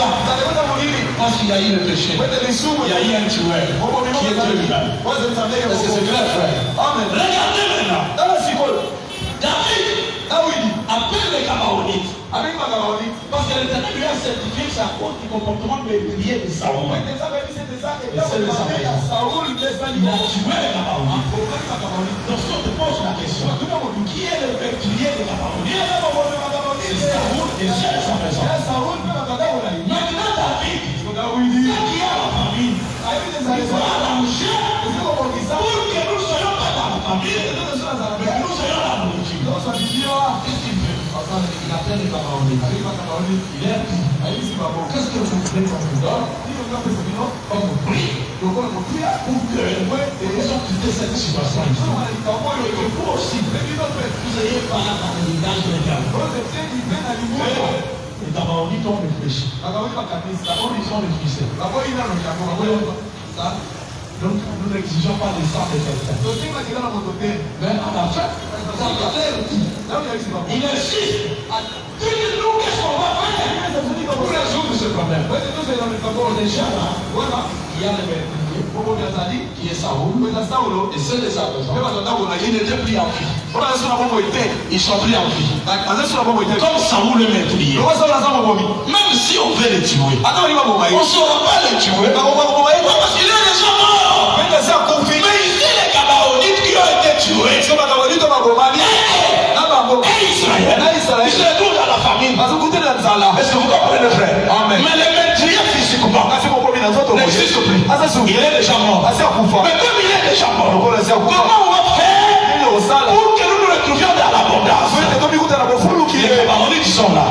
parce qu'il y a eu le péché. Il y a eu un tueur qui est Dieu lui-même. Est-ce que c'est clair, frère? Regardez maintenant. David appelle les Gabaonites. Parce que l'Éternel lui a certifié que c'est à cause du comportement meurtrier de Saoul. Et c'est de sa maison. Il a tué les Gabaonites. Donc si on te pose la question, qui est le meurtrier des Gabaonites? C'est Saoul et c'est de sa maison. Maintenant David, qui a la famille, il va arranger pour que nous ne soyons pas dans la famille, mais que nous soyons dans la nourriture. Qu'est-ce qu'il fait? Il appelle les Gabaonites. Il est dit, qu'est-ce que vous voulez qu'on vous donne? On vous prie. Pour que les gens quittent cette situation. Et que vous aussi, vous ayez pas dans le village de l'Éternel. Les Gabaonites ont réfléchi. D'abord, ils ont réfléchi. Donc, nous n'exigeons pas des sang de quelqu'un. Mais à la fin, il insiste. Dites-nous qu'est-ce qu'on va faire pour résoudre ce problème. Déjà là, il y a le meurtrier qui est Saoul et ceux de sa maison. Ils n'étaient plus en vie. Ils sont plus en vie. Comme Saoul est meurtrier. Même si on veut les tuer, on ne saura pas les tuer. Parce qu'il est déjà mort. Mais ici les Gabaonites qui ont été tués. Et Israël, ils se retrouvent dans la famine. Est-ce que vous comprenez, frère? Amen. Mais les meurtriers physiquement n'existent plus. Il est déjà mort. Mais comme il est déjà mort, comment on va faire pour que nous nous retrouvions dans l'abondance? Les Gabaonites sont là.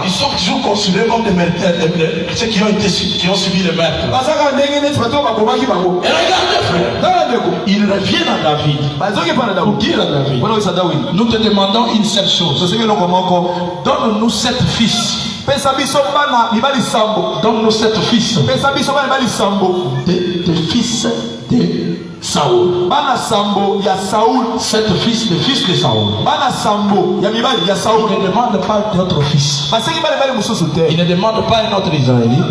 Ils sont toujours considérés comme des meurtriers, ceux qui ont subi le meurtre. Et regardez, frère, ils reviennent à David pour dire à David, nous te demandons une seule chose. Donne-nous 7 fils. Donne-nous 7 fils. Des fils de Saoul. 7 fils de Saoul. Il ne demande pas d'autres fils. Il ne demande pas un autre Israélite.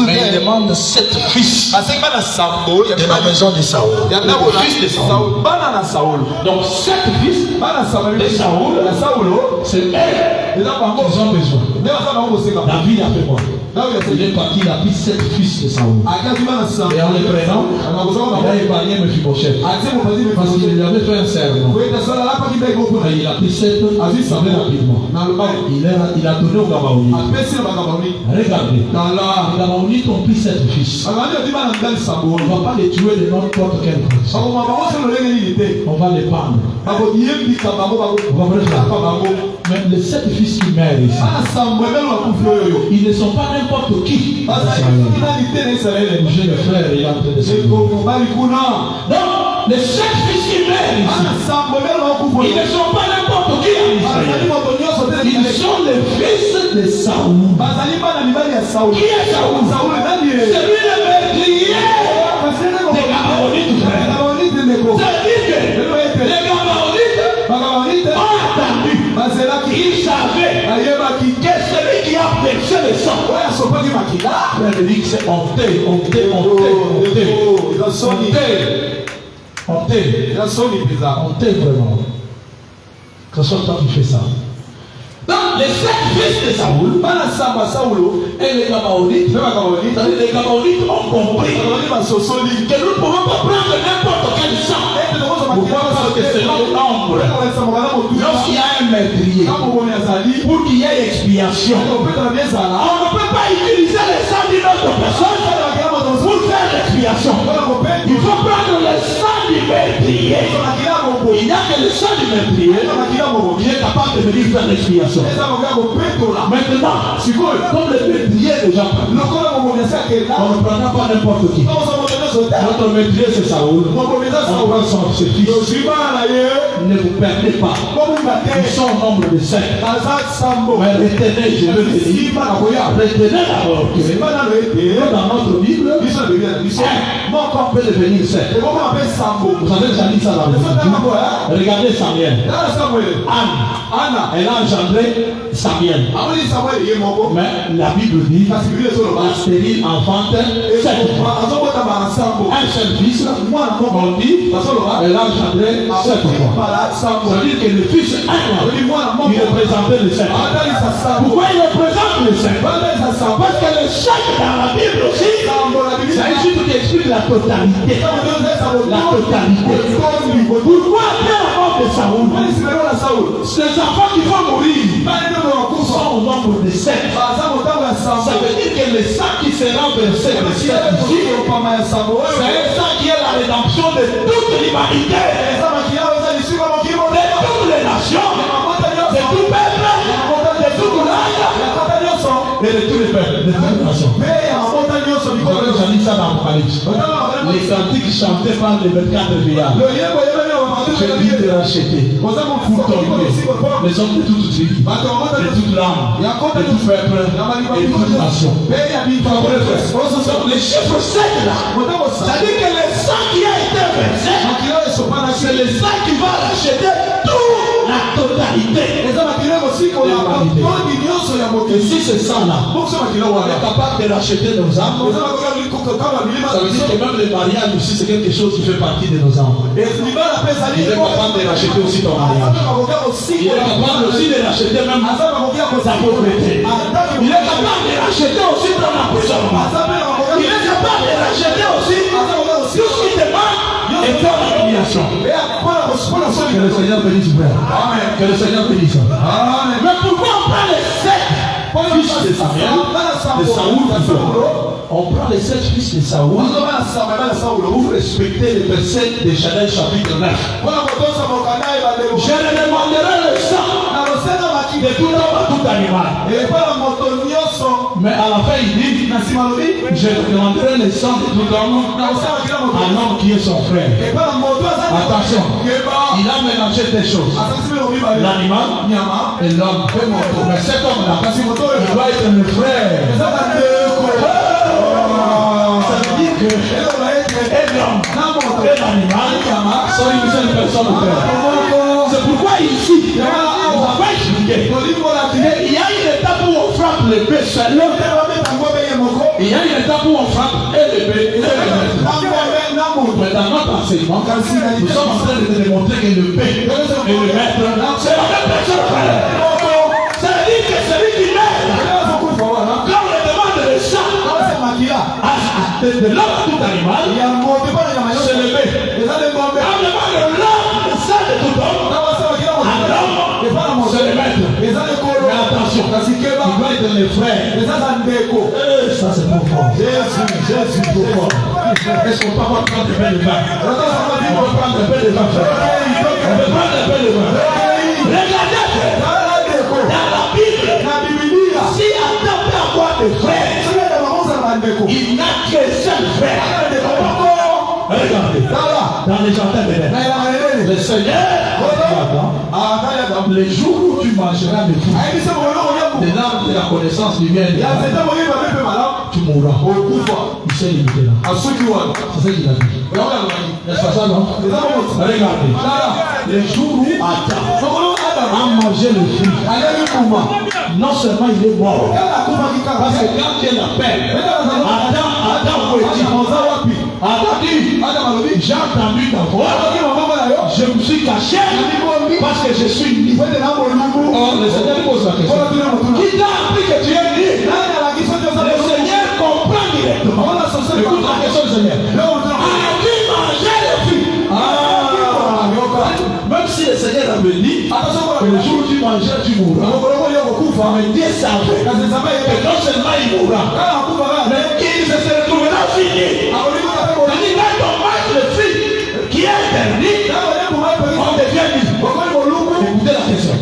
Mais il demande 7 fils de la maison de Saoul. Les fils de Saoul. Donc 7 fils de Saoul, c'est eux qu'ils ont besoin. David a fait quoi? Il est parti, il a pris 7 fils de Saoul. Et en les prenant, il a épargné Mephibosheth. Parce qu'il lui avait fait un serment. Et il a pris 7 rapidement. Il a donné au Gabaonite. Regardez, les Gabaonites ont pris 7 fils. On ne va pas les tuer de n'importe quelle façon. On va les pendre. Mais les 7 fils qui meurent ici, ils ne sont pas n'importe qui. J'ai le frère, il est en train de se dire. Donc, les 7 fils qui meurent ici, ils ne sont pas n'importe qui en Israël. Ils sont les fils de Saoul. Qui est Saoul? C'est lui le meurtrier des Gabaonites. C'est-à-dire que les Gabaonites ont attendu. Ils savaient que celui qui a versé le sang, frère dit que c'est honté. Vraiment. Que ce soit toi qui fais ça. Donc les 7 fils de Saoul et les Gabaonites, les Gabaonites ont compris que nous ne pouvons pas prendre n'importe quel sang. Pourquoi? Parce que c'est notre nombre. Lorsqu'il y a un meurtrier, pour qu'il y ait expiation, on ne peut pas utiliser le sang d'une autre personne pour faire l'expiation. Il faut prendre le sang du meurtrier. Il n'y a que le sang du meurtrier qui est capable de venir faire l'expiation. Maintenant, comme le meurtrier est déjà pris, on ne prendra pas n'importe qui. Notre meurtrier c'est Saoul. On prend ses fils. Ne vous perdez pas. Ils sont au nombre de 7. Mais retenez, je veux te dire, retenez d'abord que dans notre Bible, mon corps peut devenir 7. Vous avez déjà dit ça dans le Bible. Regardez Samuel. Anne, elle a engendré Samuel. Mais la Bible dit la stérile enfante 7 fois. Un seul fils, on dit, elle a engendré 7 fois. Ça veut dire que le fils Anne, il représentait le 7. Pourquoi il représente le 7? Parce que le 7 dans la Bible aussi, c'est un chiffre qui explique la totalité. La totalité. Pourquoi après la mort de Saoul, ces enfants qui vont mourir sont au nombre de 7. Ça veut dire que le sang qui sera versé le 7 ici, c'est un sang qui est la rédemption de toute l'humanité, de toutes les nations, de tout peuple, de toute langue et de tous les peuples, de toutes les nations. Vous avez déjà dit ça dans l'Apocalypse. Les cantiques chantés par les 24 vieillards. J'ai dit de racheter pour ton Dieu les hommes de toute tribu, de toute langue, de tout peuple et de toute nation. Les chiffres 7 là, c'est-à-dire que le sang qui a été versé, c'est le sang qui va racheter toute la totalité. Et si ce sang-là est capable de racheter nos âmes, ça veut dire que même le mariage aussi, c'est quelque chose qui fait partie de nos âmes. Il est capable de racheter aussi ton mariage. Il est capable aussi de racheter même ta pauvreté. Il est capable de racheter aussi ton emprisonnement. Il est capable de racheter aussi tout ce qui te manque et ton humiliation. Que le Seigneur bénisse, frère. Que le Seigneur bénisse. Mais pourquoi on prend les 7 fils de Samuel, de Saoul, on prend les 7 fils de Saoul pour respecter les versets de Genèse chapitre 9. Je ne demanderai le sang de tout homme à tout animal. Mais à la fin, il dit, je demanderai le sang de tout homme à l'homme qui est son frère. Attention, il a mélangé des choses. L'animal et l'homme. Mais cet homme-là, va être le frère. Ça veut dire que un homme, un animal, sont une seule personne au frère. C'est pourquoi ici, on va expliquer. Il y a une étape où on frappe l'épée seul. Il y a une étape où on frappe et l'épée et le maître. Mais dans notre enseignement, nous sommes en train de te démontrer que l'épée et le maître, c'est la même personne. Ça veut dire que celui qui m'aide, quand on lui demande le sang de l'homme à tout animal, c'est l'épée. Quand on demande l'homme, le sang de tout homme, c'est le maître. Mais attention, il doit être le frère. Ça c'est trop fort. Jésus, trop fort. Est-ce qu'on peut avoir prendre un peu de vin? On peut prendre un peu de vin, frère. On peut prendre un peu de vin. Regardez, dans la Bible, si Adam peut avoir des frères, il n'a qu'un seul frère. Regardez, dans les jardins d'Éden, le Seigneur, les jours où tu mangeras des fruits, de l'arbre de la connaissance du bien et du mal, tu mourras. Il s'est limité là. C'est ça qu'il a dit. N'est-ce pas ça, non? Regardez. Les jours où Adam a mangé le fruit, non seulement il est mort, parce que quand Dieu l'appelle, Adam dit, j'ai entendu ta voix, je me suis caché parce que je suis libre. Or, le Seigneur pose la question. Qui t'a appris que tu es libre? Le Seigneur comprend directement. Écoute la question du Seigneur. As-tu mangé le fruit? Même si le Seigneur avait dit que le jour où tu mangeras, tu mourras. Mais Dieu savait que non seulement il mourra, mais il se retrouvera fini. C'est-à-dire quand on mange le fruit qui est interdit, on devient libre. Écoutez la question.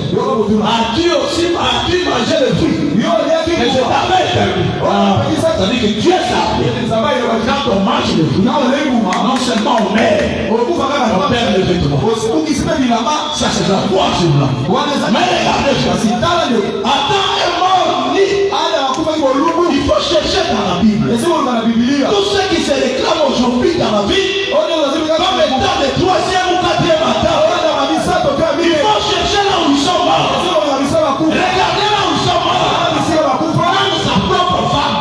As-tu mangé le fruit? Et je t'avais interdit. C'est-à-dire que Dieu savait. Quand on mange le fruit, non seulement on meurt, on perd le vêtement. Ça c'est la foi sur blanc. Mais regardez, Adam est mort ni. Il faut chercher dans la Bible. Tous ceux qui se réclament aujourd'hui dans la vie, comme étant de troisième ou quatrième Adam, il faut chercher là où ils sont morts. Regardez là où ils sont morts. Même sa propre femme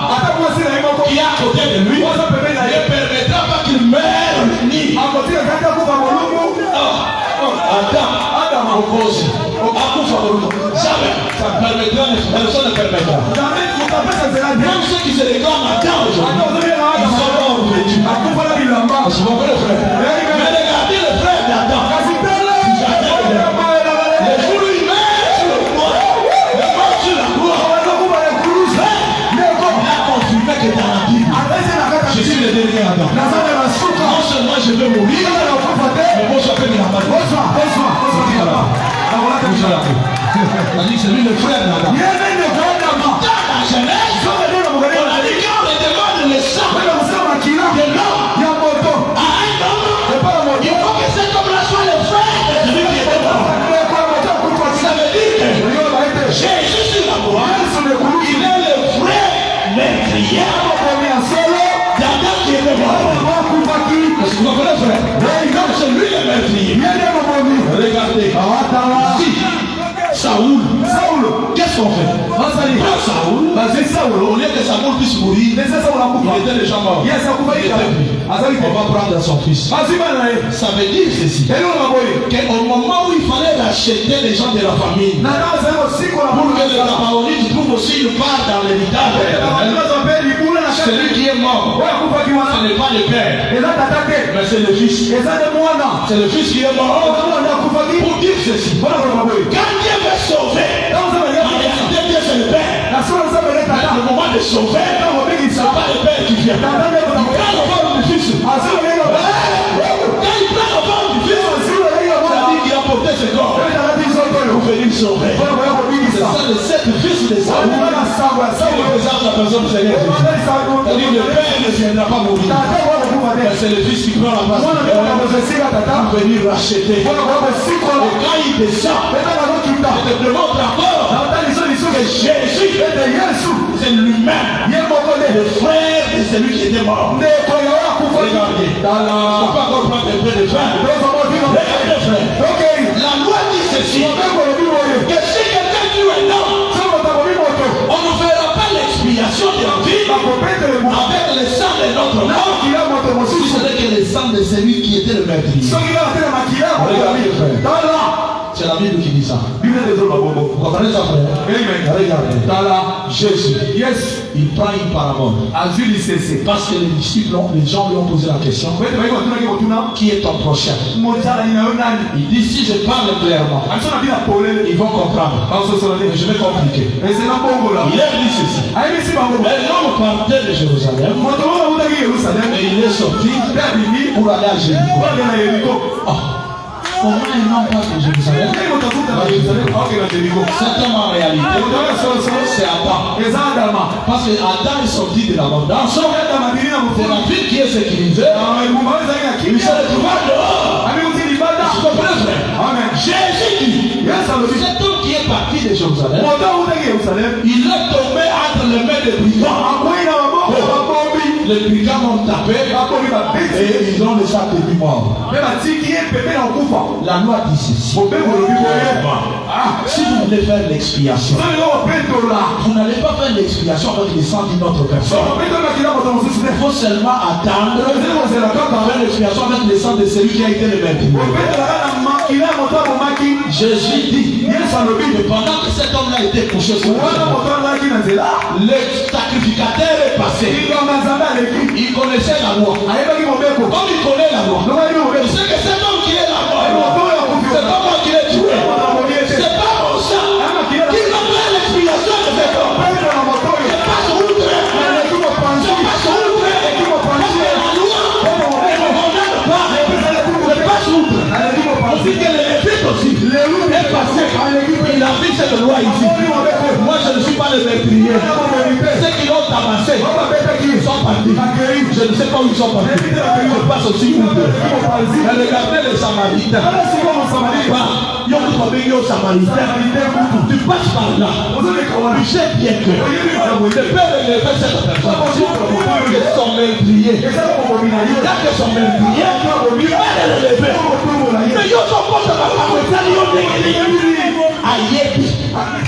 qui est à côté de lui ne permettra pas qu'il meure ni. Adam oppose. Jamais. Ça permettra, personne ne permettra. Même ceux qui se réclament Adam aujourd'hui, ils sont morts aujourd'hui. C'est mon vrai frère. Mais regardez le frère d'Adam. Le jour où il meurt sur le croix, il meurt sur la croix. Il a confirmé que dans la Bible, je suis le dernier Adam. Non seulement je vais mourir, mais moi je peux me la battre. C'est-à-dire que c'est lui le frère d'Adam. Dans la Genèse, on a dit qu'on demande le sang de l'homme à un homme. Il faut que cet homme-là soit le frère de celui qui est mort. Ça veut dire que Jésus sur la croix, il est le frère meurtrier d'Adam qui était mort. Est-ce que vous comprenez, frère? C'est lui le meurtrier. Regardez. Saoul, qu'est-ce qu'on fait? Saoul, au lieu que Saoul puisse mourir, il était déjà mort. On va prendre son fils. Ça veut dire ceci, qu'au moment où il fallait racheter les gens de la famille, pour que le Gabaonite trouve aussi une part dans l'héritage, celui qui est mort, ce n'est pas le père, mais c'est le fils. C'est le fils qui est mort pour dire ceci. Quand Dieu veut sauver, en réalité Dieu c'est le père. Mais le moment de sauver, ce n'est pas le père qui vient. Quand on parle du fils, quand il prend la forme du fils, ça dit qu'il a porté ce corps pour venir sauver. C'est ça le sacrifice de Saoul qui représente la personne du Seigneur Jésus. C'est-à-dire le père ne viendra pas mourir. C'est le fils qui prend la place pour venir racheter. Et quand il descend, il te demande encore que Jésus, c'est lui-même, le frère de celui qui était mort. Regardez, je ne peux pas encore prendre un peu de vin. Regardez, frère. La loi dit ceci, que si quelqu'un tue un homme, on ne fera pas l'expiation de la vie avec le sang de notre mort, si ce n'est que le sang de celui qui était le meurtrier. Regardez, frère. C'est la Bible qui dit ça. Vous comprenez ça, frère? Regardez. Dans la Jésus, il prend une parabole. Parce que les disciples, les gens lui ont posé la question, qui est ton prochain? Il dit, si je parle clairement, ils vont comprendre. Mais je vais compliquer. Il a dit ceci. L'homme partait de Jérusalem et il est sorti pour aller à Jéricho. Comment un homme passe de Jérusalem? Cet homme en réalité, c'est Adam. Parce que Adam est sorti de l'abondance, de la vie qui est sécurisée. Il se retrouva dehors. Je comprends, frère. Jésus dit, cet homme qui est parti de Jérusalem, il est tombé entre les mains des brigands. Les brigands l'ont tapé et ils ont laissé lui mort. La loi dit ceci. Si vous voulez faire l'expiation, vous n'allez pas faire l'expiation avec le sang d'une autre personne. Il faut seulement attendre faire l'expiation avec le sang de celui qui a été le meurtrier. Jésus dit que pendant que cet homme-là était couché sur le sacrificateur est passé. Il connaissait la loi. Comme il connaît la loi, il sait que cet homme qui est là-bas, c'est pas moi qui l'ai tué. C'est pas mon sang qui va faire l'expiation de cet homme. C'est pas son outre. C'est pas son outre. Parce que la loi ne me condamne pas. C'est pas son outre. On dit que les Lévites aussi est passé. Il a vu cette loi ici. Moi je ne suis pas le meurtrier. Ceux qui l'ont tabassé, ils sont partis. Je ne sais pas où ils sont partis. Je passe aussi où. Regardez les Samaritains. Tu passes par là. Tu sais bien que le père élevait cette personne. Ils sont meurtriers. Il y a que son meurtrier. Il va les élever. Mais ils sont pas dans la parole. Aïe,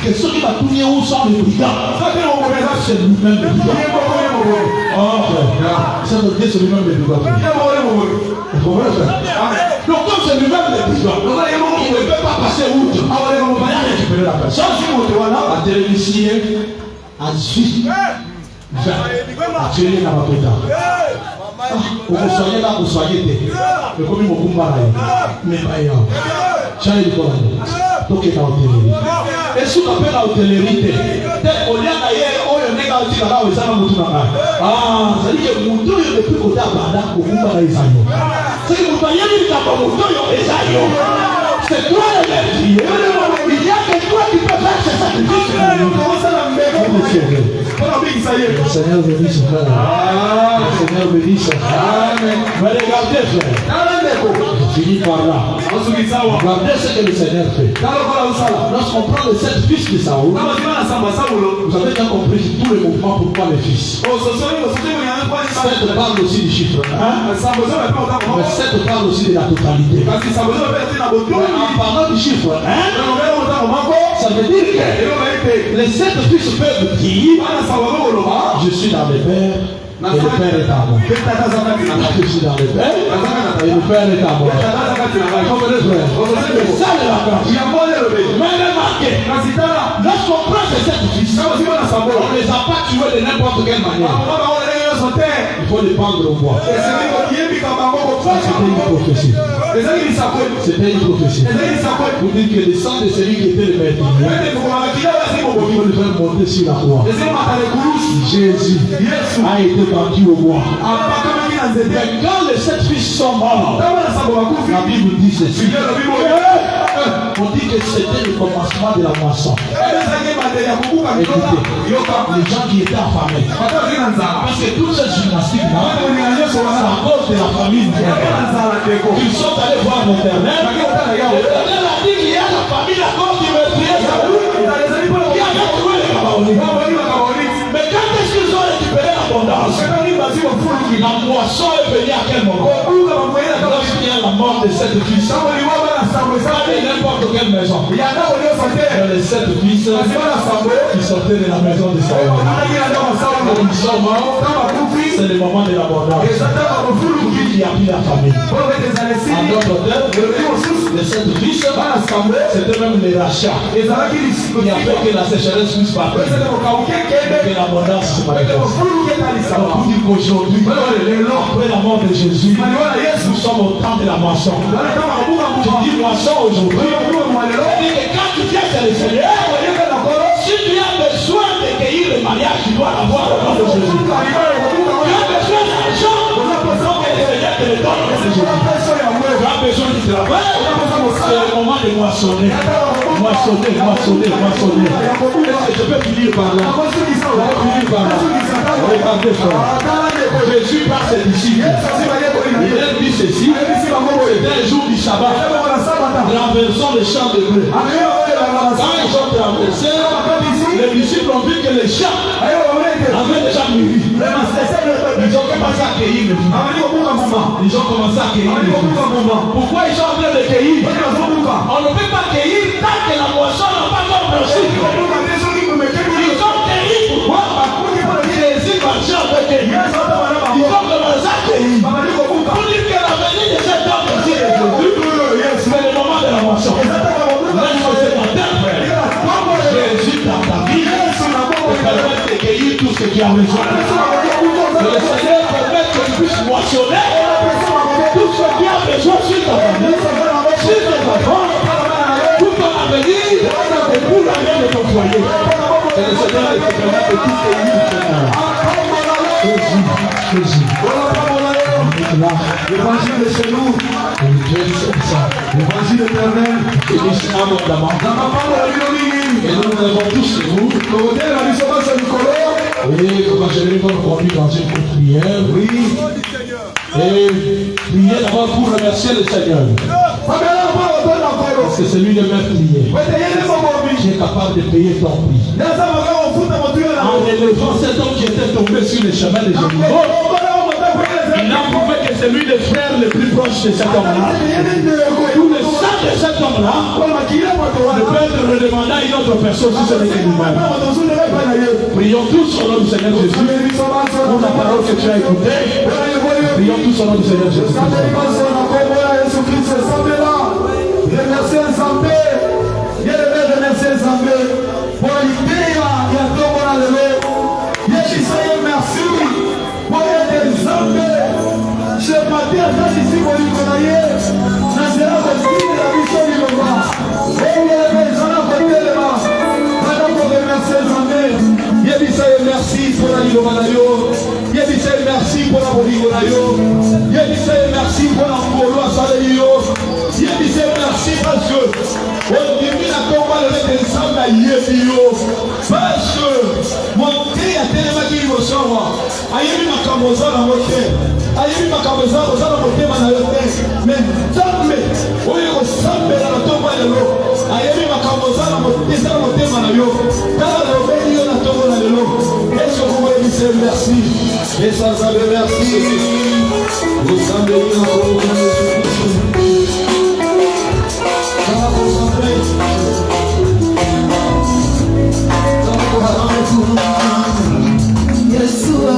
que ceux qui vont tourner où sont les brigands. C'est lui-même le brigand. Ça veut dire c'est lui-même le brigand. Donc comme c'est lui-même le brigand, il ne peut pas passer outre. On va récupérer la personne. La télévision a dit attirez la mapeta. Vous soyez là, vous soyez là. Mais comme il m'a comparé, mais pas hier. Tiens, il faut aller. Donc il est en hôtellerie. Et si on appelle la hôtellerie, au lieu d'ailleurs, on est dans le tir là où ils sont dans le ah, ça dit que mon dos est plus côté à Bada pour vous faire les aïeux. C'est que vous voyez, il y a pas mon dos, il y a des aïeux. C'est toi le meurtrier. Il y a que toi qui peux faire ce sacrifice. Le Seigneur bénisse son frère. Le Seigneur bénisse son frère. Mais regardez, frère. Je finis par là. Regardez ce que le Seigneur fait. Lorsqu'on prend les 7 fils de Saoul, vous avez bien compris tout le mouvement pourquoi les fils. 7 parle aussi du chiffre. Mais 7 parle aussi de la totalité. En parlant du chiffre, ça veut dire que les 7 fils peuvent dire je suis dans le Père et le Père est à moi. Je suis dans le Père et le Père est à moi. C'est ça le langage. Mais remarquez, lorsqu'on prend ces 7 fils, on ne les a pas tués de n'importe quelle manière. Il faut les prendre au bois. C'était une prophétie. C'était une prophétie. Vous dites que le sang de celui qui était le maître, il faut le faire monter sur la croix. Jésus a été battu au bois. Mais quand les 7 fils sont morts, la Bible dit ceci. On dit que c'était le commencement de la moisson. Écoutez, les gens qui étaient affamés, parce que toutes ces gymnastiques là, c'est à cause de la famille. Ils sont allés voir l'Éternel. L'Éternel a dit qu'il y a la famille à cause du meurtrier. Il y avait Gabaonite. Mais quand est-ce qu'ils ont récupéré l'abondance? La moisson est venue à quel moment? Lorsqu'il y a la mort de sept fils. Dans n'importe quelle maison. Il y a les sept fils qui sortaient de la maison de Saül. Quand ils sont morts, c'est le moment de l'abondance. Qui a pris la famille. En d'autres termes, les sept fils, c'était même les rachats. Il a fait que la sécheresse puisse partir. Que l'abondance se manifeste. Pour dire qu'aujourd'hui, après la mort de Jésus, nous sommes au temps de la moisson. Tu dis moisson aujourd'hui. C'est-à-dire que quand tu viens chez le Seigneur, si tu as besoin de cueillir le mariage, tu dois l'avoir au nom de Jésus. Tu as besoin d'argent, donc que le Seigneur te le donne au nom de Jésus. Tu as besoin du travail, c'est le moment de moissonner. Moissonner. Est-ce que je peux finir par là? Regardez frère. Jésus par ses disciples. Il a dit ceci. C'était un jour du sabbat. Renversons les champs de blé. Quand ils ont traversé, les disciples ont vu que les champs avaient déjà mûri. Ils ont commencé à cueillir le fruit. Pourquoi ils sont en train de cueillir? On ne peut pas cueillir tant que la moisson n'a pas encore brossé. Ils ont cueilli pourquoi? Jésus marchait avec eux. Ils ont commencé à cueillir. Pour dire que la venue de cet homme aussi est Jésus, c'est le moment de la moisson. Laisse ce matin, frère. Jésus dans ta vie te permet de cueillir tout ce qui a besoin. Que le Seigneur permet que tu puisses moissonner tout ce qui a besoin sur ta famille, sur tes enfants, pour ton avenir et pour l'avenir de ton foyer. Que le Seigneur te permet de tout cueillir. Jésus. L'évangile est chez nous. L'évangile éternel. Et nous avons tous chez nous. Et comment je vais vous conduire dans une courte prière. Oui. Et prier d'abord pour remercier le Seigneur. Parce que c'est lui le maître prier. Qui est capable de payer ton prix. En élevant cet homme qui était tombé sur le chemin de Jéricho, il a prouvé que c'est lui le frère le plus proche de cet homme-là. Tout le sang de cet homme-là ne peut être redemandé à une autre personne si ce n'est que lui-même. Prions tous au nom du Seigneur Jésus. Pour la parole que tu as écoutée, prions tous au nom du Seigneur Jésus. Merci pour la Lilovanayo. Merci pour la Boligonayo. Merci pour la Mbolo à Salayo. Merci parce que on dit la combat avec les femmes à Yébio. Parce que mon cri a tellement dit au soir. Aïe, ma camosa dans mon cœur. Aïe, ma camosa dans mon cœur. Mais jamais, oui, on s'appelle à la tombe de l'eau. Aïe, ma camosa dans mon cœur. Car le la tombe de l'eau. Est-ce que vous voulez dire merci? Et ça savait merci. Vous savez, il y a un peu de ça va concentrer. Ça va concentrer. Yeshua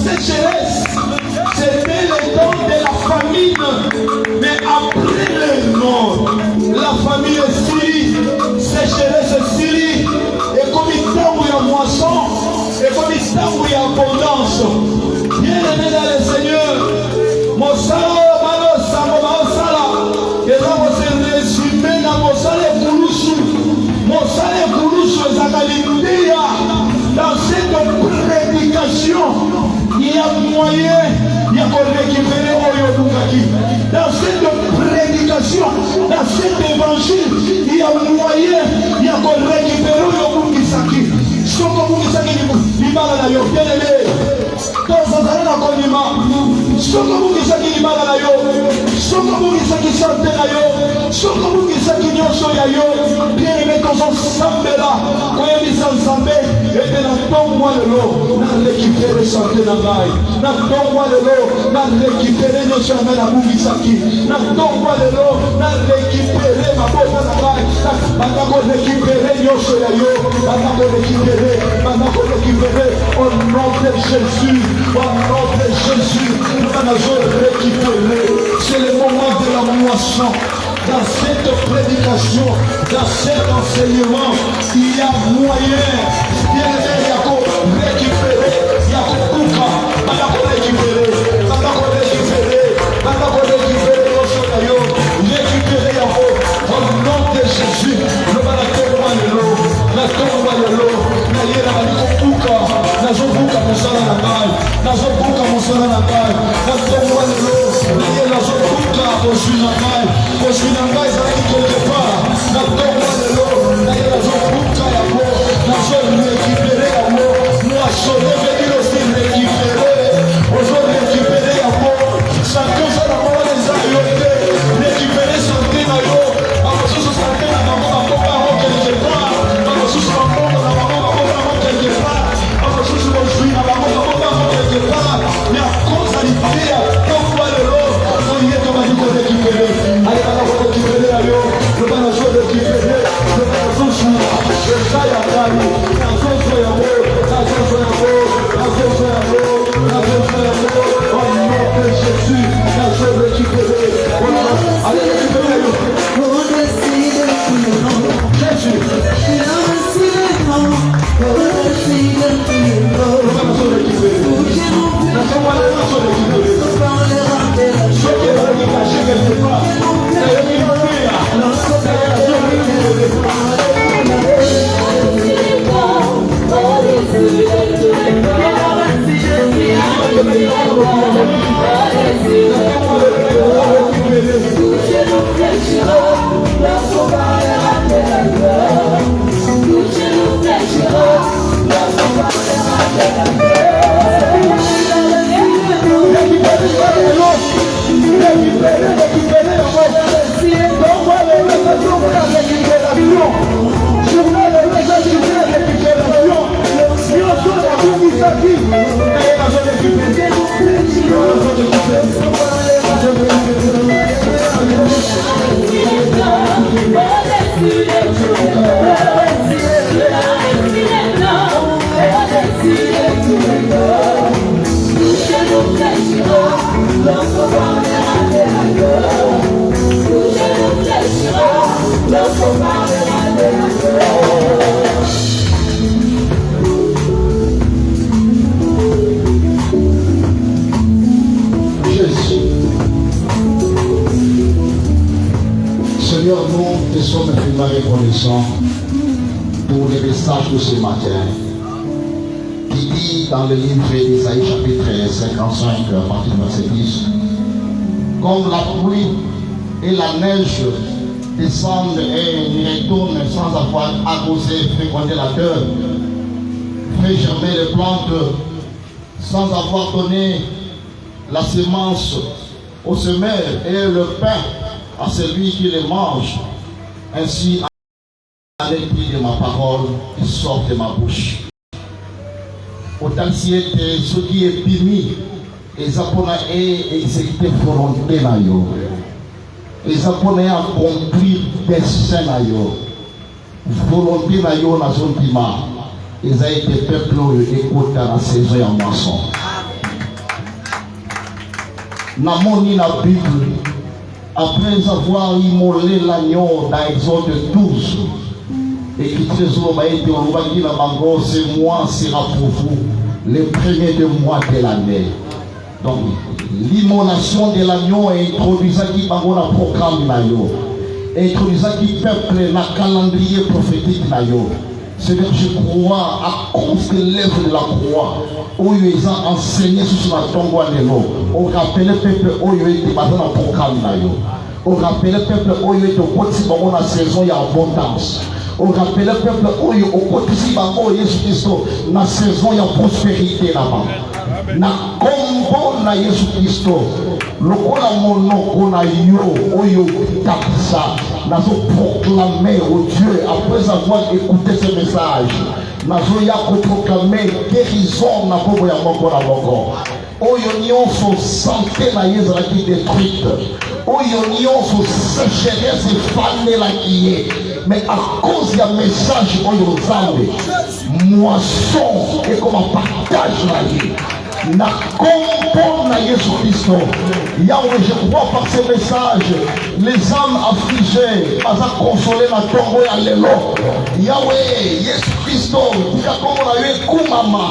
sécheresse, c'était le temps de la famine. Mais après le mort, la famine Syrie, sécheresse Syrie, et comme il tombe il y a moisson, et comme il tombe il y a abondance. Bien aimé dans le Seigneur, mon salaire, et là, vous êtes résumé dans mon salaire Kouloussou. Mon salaire Kouloussou est dans cette prédication. Il y a moyen de récupérer Oyobungaki. Dans cette prédication, dans cet évangile, il y a moyen de récupérer Oyobungisaki. Sokomungisaki, l'imala na yo, bien aimé. Tozazana na konima. Sokomungisaki l'imala na yo. Sokomungisaki santé na yo. Sokomungisaki nyonso ya yo. Bien aimé, tozosambela. Koyebisa nzambe. Ete na tongwa lelo. Na récupérer santé na ngai. Na tongwa lelo. Na récupérer nyonso ya ngai na bungisaki. Na tongwa lelo. Na récupérer mabota na ngai. Bandako récupérer nyonso ya yo. Bandako récupérer. Au nom de Jésus, au nom de Jésus, nous allons récupérer. C'est le moment de la moisson. Dans cette prédication, dans cet enseignement, il y a moyen. Il y a récupérer, il y a récupérer, au nom de Jésus, nous allons nazobuka mosala na ngai, nazobuka mosala na ngai, natomba lelo, nazobuka bozwi na ngai, bozwi na ngai ezalaki quelque part, natomba lelo, nazobuka yango, nazorécupere yango, moi je revenir aussi récupérer, ozorécupere yango, santé ozala moko eza yo te, récupérer santé na yo, bamosusu santé na bango bakoka yango quelque part, bamosusu bakoka na bango bakoka yango quelque part, bamosusu bozwi na bango bakoka yango quelque part, mais à cause ya l'idée, pourquoi le lot, oye tobandi korécupérer, ale bana korécupérer na yo, le bana zorécupérer, le bana zozwa, eza ya ngai, nazozwa yango, nazozwa yango, nazozwa yango, nazozwa yango, au nom de Jésus, nazorécupérer, allez récupérer yo. Jésus. Seigneur, nous te sommes infiniment reconnaissants pour le message de ce matin qui dit dans le livre d'Isaïe chapitre 55 à partir du verset 10, comme la pluie et la neige descendent et n'y retournent sans avoir arrosé, fécondé la terre, fait germer les plantes sans avoir donné la semence au semeur et le pain à celui qui les mange, ainsi à l'esprit de ma parole qui sort de ma bouche. Autant si était ce qui est permis, et Zapona est exécuté volonté na yo. Et Zapona est accompli dessein na yo. Volonté na yo na zone pima. Ils ont été peuple écoute dans la saison en moisson. n'a moni la Bible, après avoir immolé l'agneau dans Exode 12, et qui trésor m'a été envoyé la mango, ce mois sera pour vous le premier de mois de l'année. Donc, l'immolation de l'agneau est introduisant qui va avoir un programme naïo, introduisant qui peuple le calendrier prophétique naïo. C'est-à-dire, je crois à cause de l'œuvre de la croix, où ils ont enseigné sur la tombe à l'élo, on rappelle le peuple où il était dans un programme naïo, on rappelle le peuple où il était au quotidien dans la saison il y a abondance. On rappelle le peuple où il est au quotidien dans Jésus-Christ, dans la saison il y a prospérité là-bas. Na kombo na Yesu Kristo lokola monoko na yo oyo tapisa nazo proclamer au Dieu après avoir écouté ce message nazo ya proclamer guérison na bobo ya moko na moko oyo nyonso santé na ezalaki détruite oyo nyonso sécheresse efanelaki ye mais à cause ya message oyo nzambe moisson et comme un partage na ye na kombo na Yesu Christo Yahweh, je crois par ce message les âmes affligées aza consolé na tombo ya lelo Yahweh Yesu Christo tika kombo na yo ekumama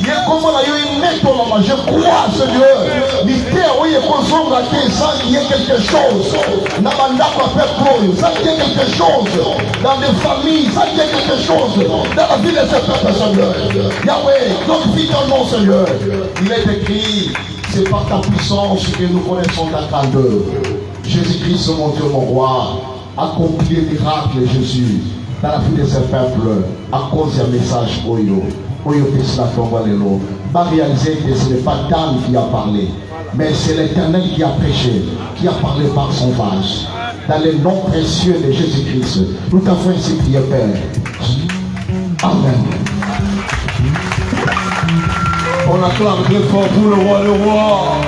ye kombo na yo enetonama. Je crois Seigneur mite oyo ekozonga te ezangi ye quelque chose na bandako ya peuple oyo ezangi ye quelque chose dans les familles ezangi ye quelque chose dans la vie de ce peuple Seigneur Yahweh glorifie ton nom Seigneur. Il est écrit, c'est par ta puissance que nous connaissons ta grandeur. Jésus-Christ, mon Dieu, mon roi, accomplit les miracles, Jésus, dans la vie de ce peuple, à cause d'un message Oyo. Oyo Tesla Tombalelo. Va réaliser que ce n'est pas Dan qui a parlé, mais c'est l'Éternel qui a prêché, qui a parlé par son vase. Dans le nom précieux de Jésus-Christ, nous t'avons ainsi prié, Père. Amen. On acclame très fort pour le roi, le roi.